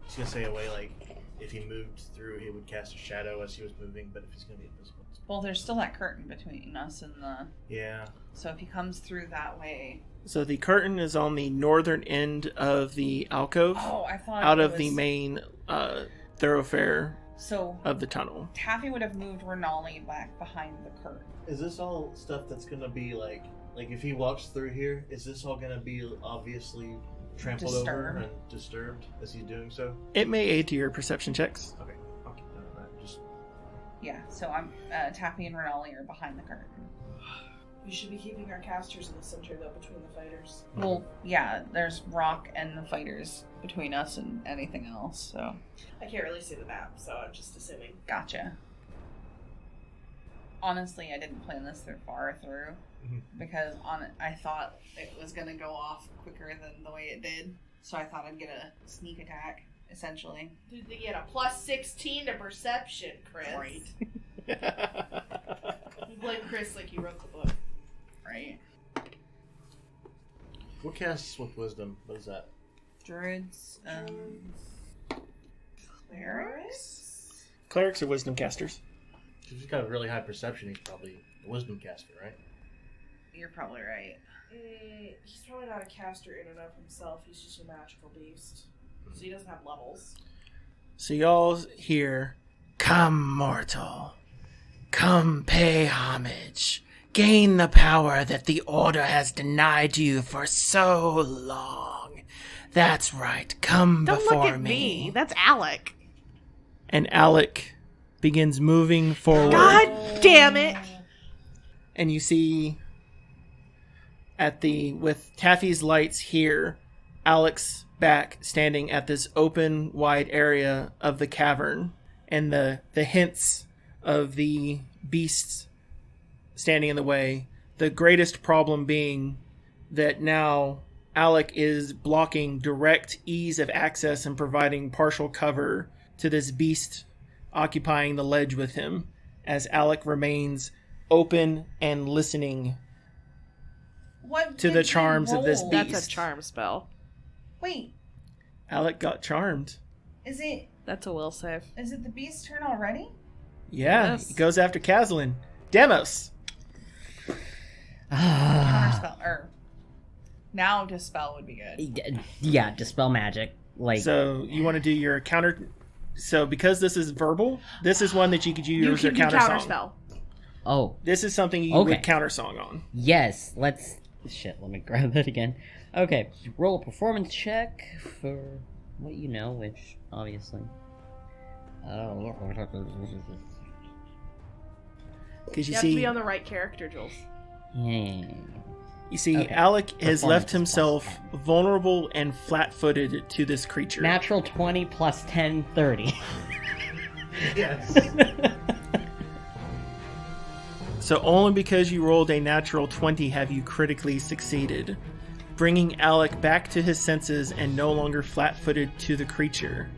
C: she's gonna say a way like if he moved through, he would cast a shadow as he was moving, but if he's gonna be invisible, it's
D: Well, there's still that curtain between us and the...
C: Yeah.
D: So if he comes through that way...
A: So the curtain is on the northern end of the alcove,
D: Oh, I thought
A: out
D: it
A: of
D: was...
A: the main thoroughfare
D: So
A: of the tunnel.
D: Taffy would have moved Renali back behind the curtain.
C: Is this all stuff that's gonna be like if he walks through here, is this all gonna be obviously trampled over and disturbed as he's doing so?
A: It may aid to your perception checks.
C: Okay, I'll keep that on that. Just
D: Yeah, so I'm Taffy and Renali are behind the curtain.
B: We should be keeping our casters in the center, though, between the fighters.
D: Well, yeah, there's Rock and the fighters between us and anything else, so...
B: I can't really see the map, so I'm just assuming.
D: Gotcha. Honestly, I didn't plan this far through, because I thought it was going to go off quicker than the way it did, so I thought I'd get a sneak attack, essentially.
B: Did they get a plus 16 to perception, Chris?
D: Right.
B: You blame Chris like he wrote the book.
D: Right.
C: what casts with wisdom? What is that?
D: Druids, clerics?
A: Clerics are wisdom casters.
C: If he's got a really high perception, he's probably a wisdom caster, right?
D: You're probably right.
B: He's probably not a caster in and of himself. He's just a magical beast. So he doesn't have levels.
A: So y'all hear, "Come, mortal. Come pay homage. Gain the power that the Order has denied you for so long. That's right. Come
B: Don't
A: before
B: look at me. That's Alec.
A: And Alec begins moving forward.
B: God damn it!
A: And you see with Taffy's lights here, Alec's back standing at this open, wide area of the cavern, and the hints of the beasts standing in the way. The greatest problem being that now Alec is blocking direct ease of access and providing partial cover to this beast occupying the ledge with him, as Alec remains open and listening
D: What
A: to
D: did
A: the
D: we
A: charms of this
D: roll?
A: beast.
B: That's a charm spell.
D: Wait,
A: Alec got charmed.
D: is it
B: That's a will save.
D: the beast's turn already?
A: Yeah,
B: Yes.
A: he goes after Kazlin. Demos.
D: Counterspell, or now dispel would be good.
E: Yeah, dispel magic. Like,
A: So you want to do your counter. So because this is verbal, this is one that you could use
B: You
A: your
B: can do
A: counter song.
B: counterspell.
E: oh,
A: This is something you
E: Okay.
A: would counter song on.
E: yes, let's... Shit, let me grab that again. Okay, roll a performance check for what you know, which, obviously...
A: Because
B: You
A: you
B: have to
A: see,
B: be on the right character, Jules.
E: Yeah.
A: you see,
E: Okay.
A: Alec has left
E: Performance
A: himself
E: plus
A: vulnerable and flat-footed to this creature.
E: Natural 20 plus 10, 30.
C: Yes.
A: So only because you rolled a natural 20 have you critically succeeded, bringing Alec back to his senses and no longer flat-footed to the creature.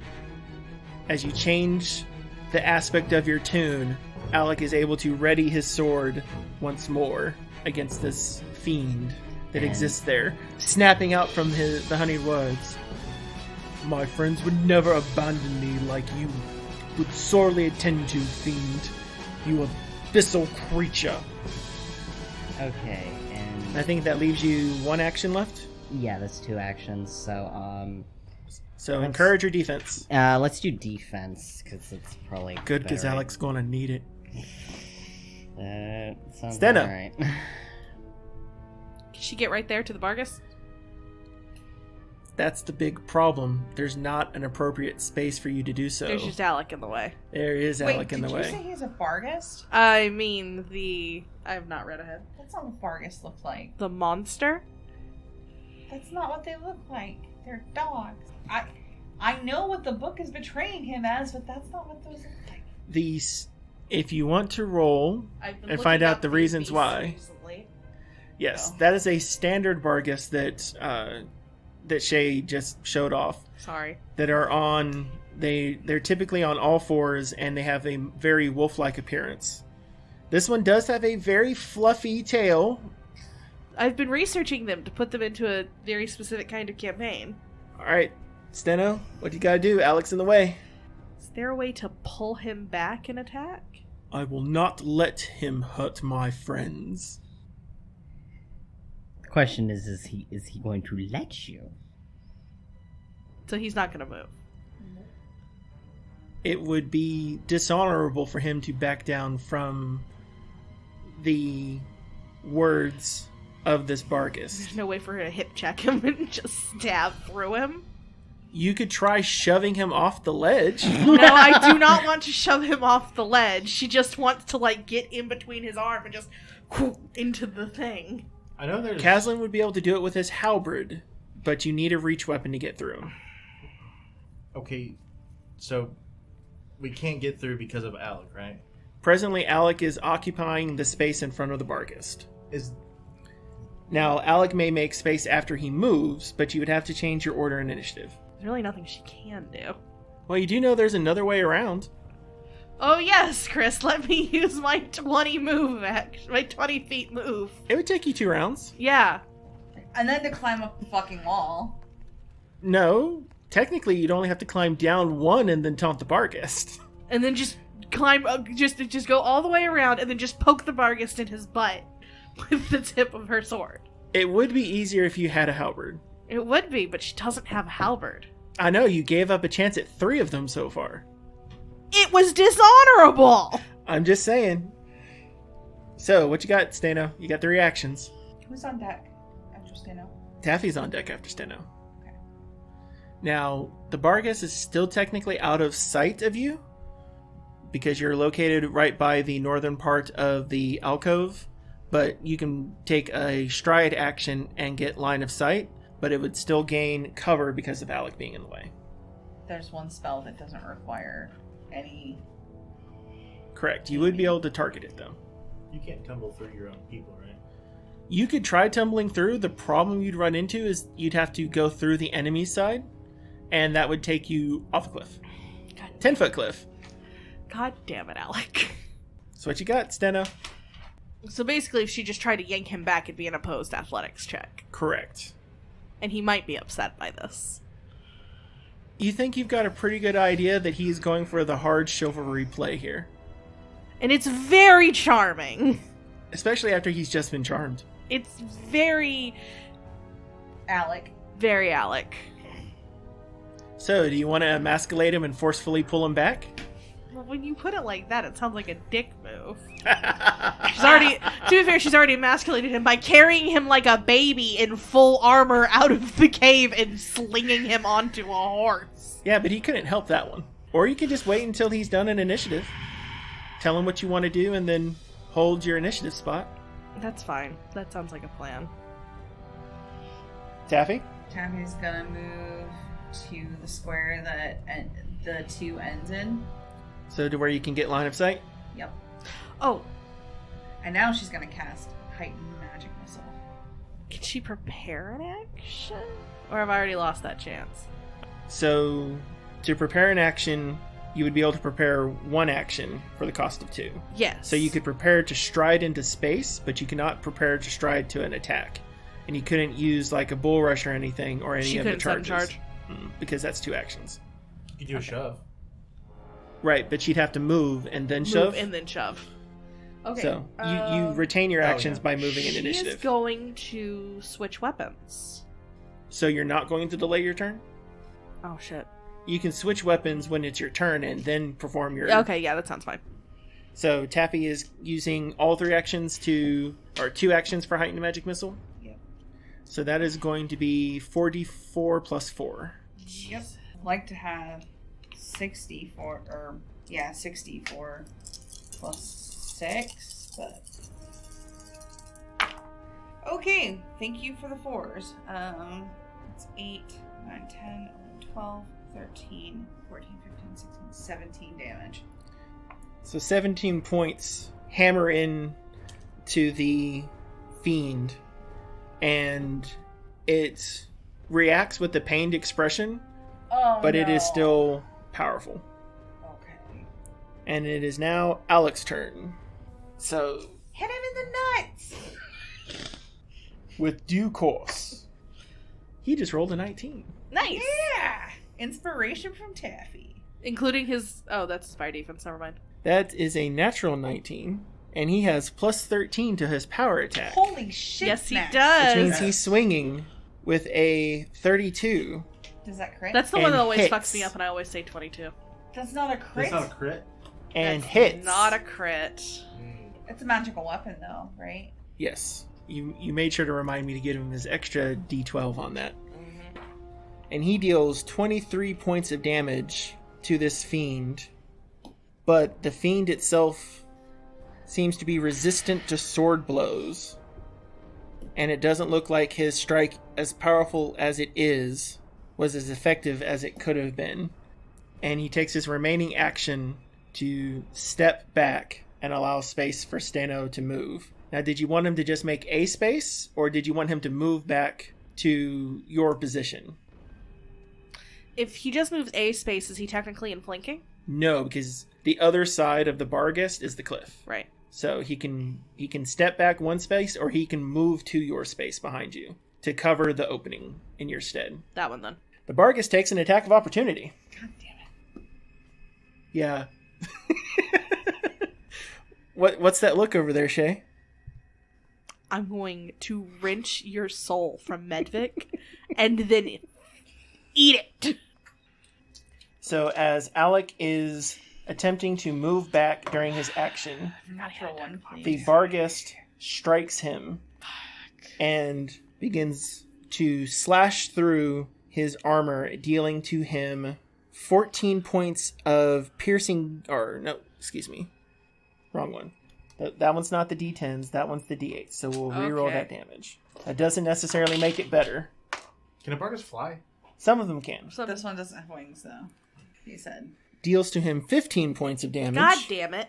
A: As you change the aspect of your tune, Alec is able to ready his sword once more against this fiend that
E: And-
A: exists there, snapping out from the honeyed words. My friends would never abandon me like you would sorely attend to, fiend. You abyssal creature.
E: Okay, and...
A: I think that leaves you one action left.
E: Yeah, that's 2 actions, so,
A: So
E: Let's-
A: encourage your defense.
E: let's do defense, because it's probably
A: Good, because
E: better.
A: Alec's gonna need it.
E: Sounds
A: Steno.
E: alright.
B: Can she get right there to the Vargas?
A: That's the big problem. There's not an appropriate space for you to do so.
B: There's just Alec in the way.
A: There is
D: Wait,
A: Alec in
D: did
A: the
D: you
A: way.
D: say he's a Vargas?
B: I mean, I have not read ahead.
D: That's not what Vargas look like.
B: The monster?
D: That's not what they look like. They're dogs. I know what the book is betraying him as, but that's not what those look like.
A: If you want to roll,
B: I've been
A: And
B: looking
A: find out
B: up
A: the
B: these
A: reasons
B: beasts
A: why.
B: recently.
A: yes,
D: Oh.
A: that is a standard Vargas that Shay just showed off.
B: Sorry.
A: That are on. They're typically on all fours, and they have a very wolf-like appearance. This one does have a very fluffy tail.
B: I've been researching them to put them into a very specific kind of campaign.
A: All right, Steno, what you gotta do? Alec's in the way.
B: Is there a way to pull him back and attack?
A: I will not let him hurt my friends.
E: The question is he going to let you?
B: So he's not going to move.
A: It would be dishonorable for him to back down from the words of this Bargus.
B: There's no way for her to hip check him and just stab through him.
A: You could try shoving him off the ledge.
B: No, I do not want to shove him off the ledge. She just wants to, like, get in between his arm and just into the thing.
C: I know there's...
A: Caslin would be able to do it with his halberd, but you need a reach weapon to get through him.
C: Okay, so we can't get through because of Alec, right?
A: Presently, Alec is occupying the space in front of the Bargus.
C: Is...
A: Now, Alec may make space after he moves, but you would have to change your order and initiative.
B: There's really nothing she can do.
A: Well, you do know there's another way around.
B: Oh yes, Chris, let me use my 20 move, my 20 feet move.
A: It would take you 2 rounds.
B: Yeah.
D: And then to climb up the fucking wall.
A: No, technically you'd only have to climb down 1 and then taunt the Bargus.
B: And then just climb, just go all the way around and then just poke the Bargus in his butt with the tip of her sword.
A: It would be easier if you had a halberd.
B: It would be, but she doesn't have a halberd.
A: I know, you gave up a chance at 3 of them so far.
B: It was dishonorable!
A: I'm just saying. So, what you got, Steno? You got 3 actions.
D: Who's on deck after Steno?
A: Taffy's on deck after Steno.
D: Okay.
A: Now, the Bargus is still technically out of sight of you, because you're located right by the northern part of the alcove, but you can take a stride action and get line of sight, but it would still gain cover because of Alec being in the way.
D: There's one spell that doesn't require any...
A: Correct. You would be able to target it, though.
C: You can't tumble through your own people, right?
A: You could try tumbling through. The problem you'd run into is you'd have to go through the enemy's side, and that would take you off a cliff. 10-foot cliff.
B: God damn it, Alec.
A: So what you got, Steno?
B: So basically, if she just tried to yank him back, it'd be an opposed athletics check.
A: Correct.
B: And he might be upset by this.
A: You think you've got a pretty good idea that he's going for the hard chivalry play here.
B: And it's very charming.
A: Especially after he's just been charmed.
B: It's very...
D: Alec.
B: Very Alec.
A: So, do you want to emasculate him and forcefully pull him back?
B: Well, when you put it like that, it sounds like a dick move. She's already, to be fair, she's already emasculated him by carrying him like a baby in full armor out of the cave and slinging him onto a horse.
A: Yeah, but he couldn't help that one. Or you could just wait until he's done an initiative. Tell him what you want to do and then hold your initiative spot.
B: That's fine. That sounds like a plan.
A: Taffy?
D: Tammy's gonna move to the square that the 2 ends in.
A: So to where you can get line of sight?
D: Yep.
B: Oh,
D: And now she's gonna cast Heightened Magic Missile.
B: can she prepare an action? Or have I already lost that chance?
A: So, to prepare an action, you would be able to prepare 1 action for the cost of 2.
B: Yes.
A: So you could prepare to stride into space, but you cannot prepare to stride to an attack. And you couldn't use like a bull rush or anything or any
B: She
A: of the
B: couldn't sudden
A: charges.
B: charge?
A: Because that's 2 actions.
C: You could do a shove.
A: Right, but she'd have to move and then shove.
B: Move and then shove.
D: Okay.
A: So you retain your actions by moving an
B: She
A: initiative.
B: is going to switch weapons.
A: So you're not going to delay your turn?
B: Oh, shit.
A: You can switch weapons when it's your turn and then perform your...
B: Okay, yeah, that sounds fine.
A: So Taffy is using all 3 actions or 2 actions for Heightened Magic Missile?
D: Yep.
A: So that is going to be 4d4 plus 4.
D: Yep. I'd like to have 64 plus 6, but... Okay, thank you for the 4s. It's 8, 9, 10, 11, 12, 13, 14, 15, 16, 17 damage.
A: So 17 points hammer in to the fiend, and it reacts with a pained expression, but it is still powerful.
D: Okay.
A: And it is now Alec's turn. So,
D: Hit him in the nuts!
A: with due course, he just rolled a 19.
B: Nice!
D: Yeah! Inspiration from Taffy.
B: Including his... Oh, that's his fire defense, never mind.
A: That is a natural 19, and he has plus 13 to his power attack.
D: Holy shit!
B: Yes, he
D: Max.
B: does.
A: Which means he's swinging with a 32.
D: Does that crit?
B: That's the one
A: And
B: that always
A: hits.
B: fucks me up, and I always say 22.
D: That's not a crit.
C: That's not a crit.
A: And
B: That's
A: hits.
B: Not a crit.
D: It's a magical weapon, though, right?
A: Yes. You made sure to remind me to give him his extra d12 on that. And he deals 23 points of damage to this fiend. But the fiend itself seems to be resistant to sword blows. And it doesn't look like his strike, as powerful as it is, was as effective as it could have been. And he takes his remaining action to step back and allow space for Steno to move. Now, did you want him to just make a space, or did you want him to move back to your position?
B: If he just moves a space, is he technically in flanking?
A: No, because the other side of the Barghest is the cliff.
B: Right.
A: So he can step back one space, or he can move to your space behind you to cover the opening in your stead.
B: That one, then.
A: The Barghest takes an attack of opportunity.
D: God damn it.
A: Yeah. What's that look over there, Shay?
B: I'm going to wrench your soul from Medvik and then eat it.
A: So as Alec is attempting to move back during his action,
D: Natural one, please.
A: the Barghest strikes him and begins to slash through his armor, dealing to him 14 points of piercing... Or, no, excuse me. Wrong one. That one's not the D10s, that one's the D8s, so we'll reroll
B: Okay.
A: that damage. That doesn't necessarily make it better.
C: Can a Bargus fly?
A: Some of them can.
B: So,
D: This one doesn't have wings, though. He said.
A: Deals to him 15 points of damage.
B: God damn it.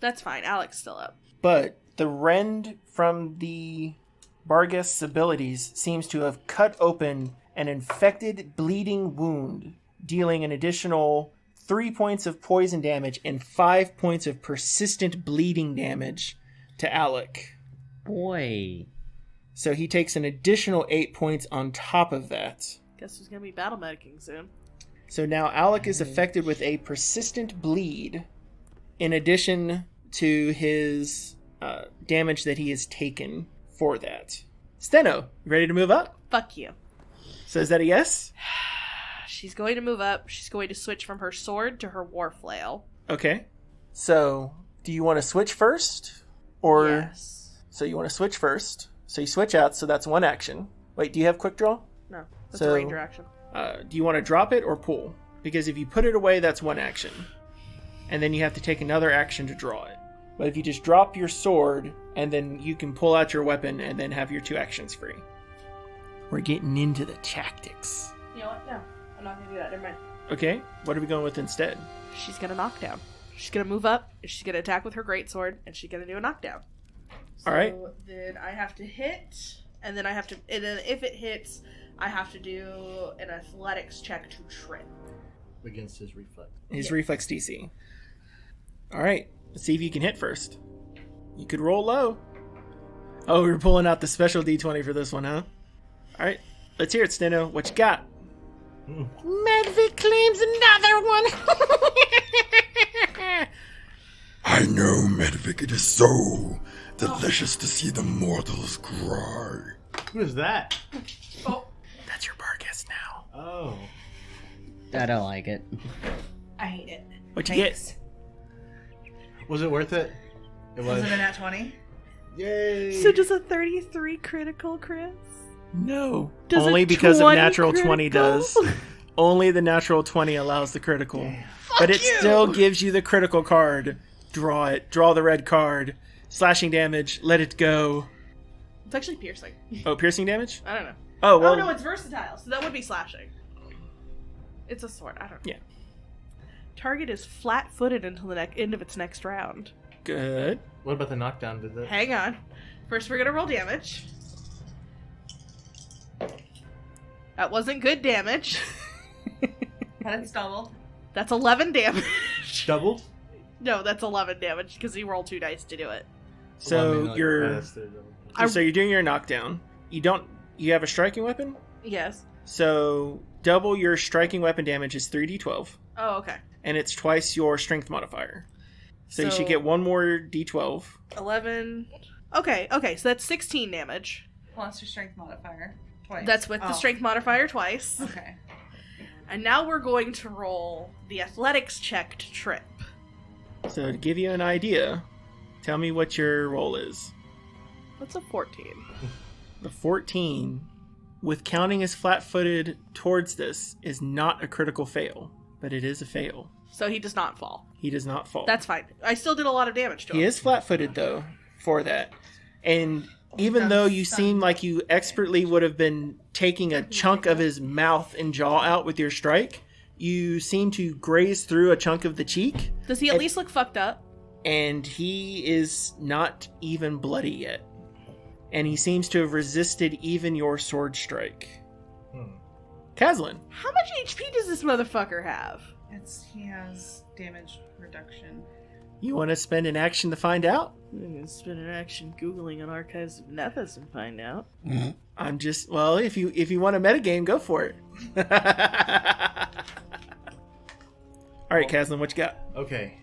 B: That's fine. Alec's still up.
A: But the rend from the Barghest's abilities seems to have cut open an infected, bleeding wound, dealing an additional 3 points of poison damage and 5 points of persistent bleeding damage to Alec.
E: Boy.
A: So he takes an additional 8 points on top of that.
B: Guess who's gonna be battle medicing soon.
A: So now Alec is affected with a persistent bleed in addition to his damage that he has taken for that. Steno, you ready to move up?
B: Fuck you.
A: So is that a yes?
B: She's going to move up. She's going to switch from her sword to her war flail.
A: Okay. So do you want to switch first? Or
B: Yes.
A: So you want to switch first. So you switch out, so that's one action. Wait, do you have quick draw?
B: No, that's
A: So-
B: a ranger action.
A: Do you want to drop it or pull? Because if you put it away, that's one action. And then you have to take another action to draw it. But if you just drop your sword, and then you can pull out your weapon and then have your 2 actions free. We're getting into the tactics.
B: You know what? No, I'm not gonna do that. Never mind.
A: Okay, what are we going with instead?
B: She's gonna knock down. She's gonna move up, and she's gonna attack with her greatsword, and she's gonna do a knockdown.
A: All right.
B: So then I have to hit, and then if it hits, I have to do an athletics check to trip.
C: Against his reflex.
A: His
B: Yeah.
A: reflex DC. Alright, let's see if you can hit first. You could roll low. Oh, we're pulling out the special D20 for this one, huh? Alright, let's hear it, Steno. What you got? Medvik claims another one!
F: I know, Medvik, it is so delicious to see the mortals cry.
C: Who is that?
B: Oh,
A: That's your Barghest now.
C: Oh.
E: I don't like it.
D: I hate it.
A: What'd you
D: Thanks.
C: Was it worth it? It
D: Was
C: was.
D: it a nat 20?
C: Yay!
B: so does a 33 critical, Chris?
A: No.
B: Does
A: Only
B: a
A: because of
B: 20
A: natural 20
B: critical?
A: does. Only the natural 20 allows the critical. But it
D: you!
A: still gives you the critical card. Draw it. Draw the red card. Slashing damage. Let it go.
B: It's actually piercing.
A: Oh, piercing damage?
B: I don't know.
A: Oh, well.
B: Oh no, it's versatile, so that would be slashing. It's a sword. I don't know.
A: Yeah.
B: Target is flat-footed until the end of its next round.
A: Good.
C: What about the knockdown? Did that?
B: Hang on. First, we're gonna roll damage. That wasn't good damage.
D: But it's doubled.
B: That's 11 damage.
C: Doubled?
B: No, that's 11 damage because he rolled 2 dice to do it.
A: So you're
B: I-
A: so you're doing your knockdown. You have a striking weapon?
B: Yes.
A: So double your striking weapon damage is 3d12,
B: Oh, okay.
A: and it's twice your strength modifier. So you should get one more d12.
B: 11. Okay, so that's 16 damage.
D: Plus your strength modifier twice.
B: That's with the strength modifier twice.
D: Okay.
B: And now we're going to roll the athletics check to trip.
A: So to give you an idea, tell me what your roll is.
B: That's a 14.
A: The 14, with counting as flat-footed towards this, is not a critical fail, but it is a fail.
B: So he does not fall.
A: He does not fall.
B: That's fine. I still did a lot of damage to him.
A: He is flat-footed, though, for that. And even though you seem like you expertly would have been taking a chunk of his mouth and jaw out with your strike, you seem to graze through a chunk of the cheek.
B: Does he at least look fucked up?
A: And he is not even bloody yet. And he seems to have resisted even your sword strike. Kazlin.
B: How much HP does this motherfucker have?
D: He has damage reduction.
A: You want to spend an action to find out?
B: I'm going to spend an action Googling on Archives of Nethys and find out.
A: I'm just, well, if you want a metagame, go for it. All right, Kazlin, what you got?
C: Okay.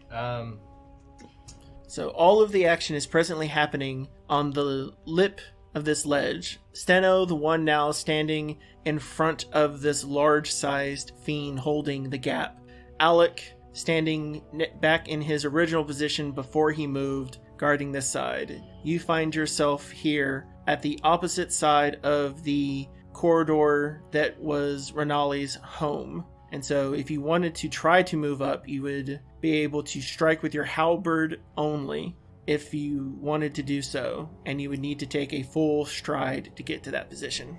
A: So all of the action is presently happening on the lip of this ledge. Steno, the one now standing in front of this large-sized fiend holding the gap. Alec, standing back in his original position before he moved, guarding this side. You find yourself here at the opposite side of the corridor that was Renali's home. And so if you wanted to try to move up, you would be able to strike with your halberd only if you wanted to do so. And you would need to take a full stride to get to that position.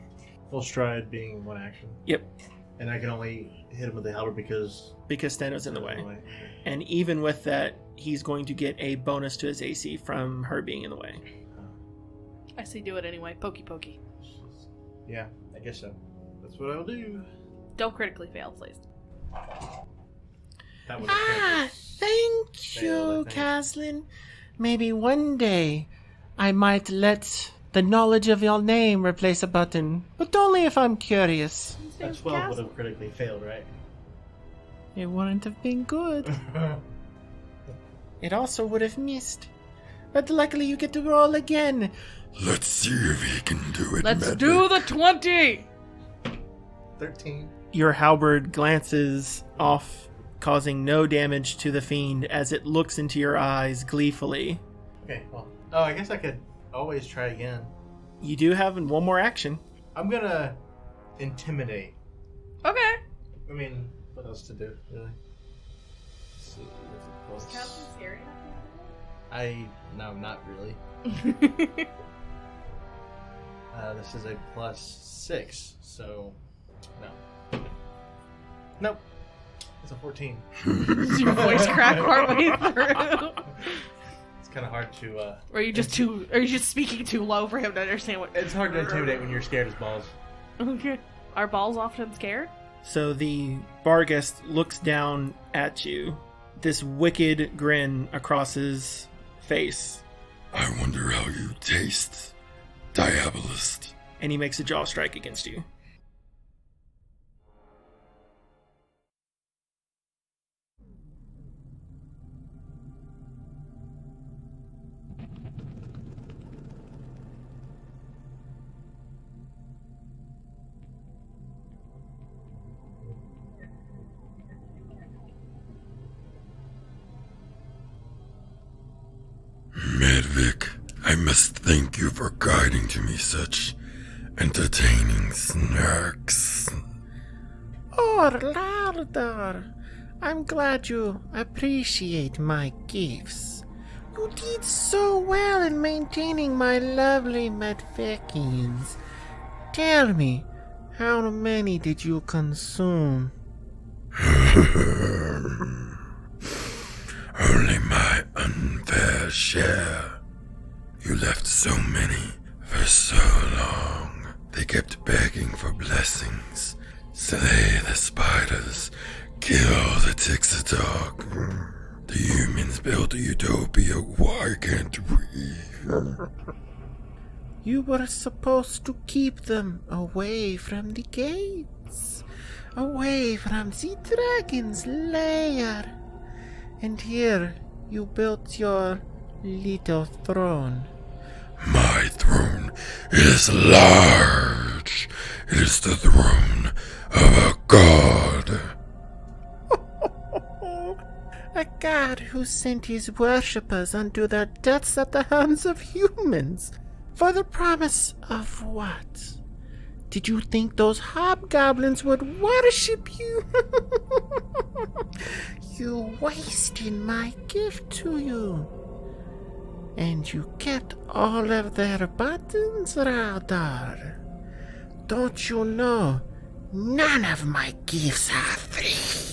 C: Full stride being one action.
A: Yep.
C: And I can only hit him with the halberd because
A: Steno's in the way. And even with that, he's going to get a bonus to his AC from her being in the way.
B: I say do it anyway. Pokey pokey.
C: Yeah, I guess so. That's what I'll do.
B: Don't critically fail, please.
C: That was a
A: Thank you, Kazlin. Maybe one day I might let the knowledge of your name replace a button, but only if I'm curious.
C: That 12 would have critically failed, right?
A: It wouldn't have been good. It also would have missed. But luckily you get to roll again.
F: Let's see if he can do it.
B: Let's
F: Medvic.
B: do the 20!
C: 13.
A: Your halberd glances off, causing no damage to the fiend as it looks into your eyes gleefully.
C: Okay, well. Oh, I guess I could always try again.
A: You do have one more action.
C: I'm gonna intimidate.
B: Okay.
C: I mean, what else to do, really? Let's see, what's it plus?
B: scary?
C: No, not really. This is a +6, so no. Nope. It's a 14.
B: Does your voice crack partway through?
C: It's kind of hard to.
B: Or are you just speaking too low for him to understand what?
C: It's hard to intimidate when you're scared as balls.
B: Okay. Are balls often scared?
A: So the bar guest looks down at you, this wicked grin across his face,
F: I wonder how you taste, Diabolist.
A: and he makes a jaw strike against you.
F: Medvic, I must thank you for guiding to me such entertaining snacks.
A: Oh, Lardar, I'm glad you appreciate my gifts. You did so well in maintaining my lovely Medvicians. Tell me, how many did you consume?
F: Only my unfair share. You left so many for so long. They kept begging for blessings. Slay the spiders. Kill the Tixidog. The humans built a utopia. Why can't we?
A: You were supposed to keep them away from the gates, away from the dragon's lair. And here you built your little throne.
F: My throne is large. It is the throne of a god.
A: A god who sent his worshippers unto their deaths at the hands of humans. For the promise of what? Did you think those hobgoblins would worship you? You wasted my gift to you. And you kept all of their buttons, Raudar. Don't you know, none of my gifts are free.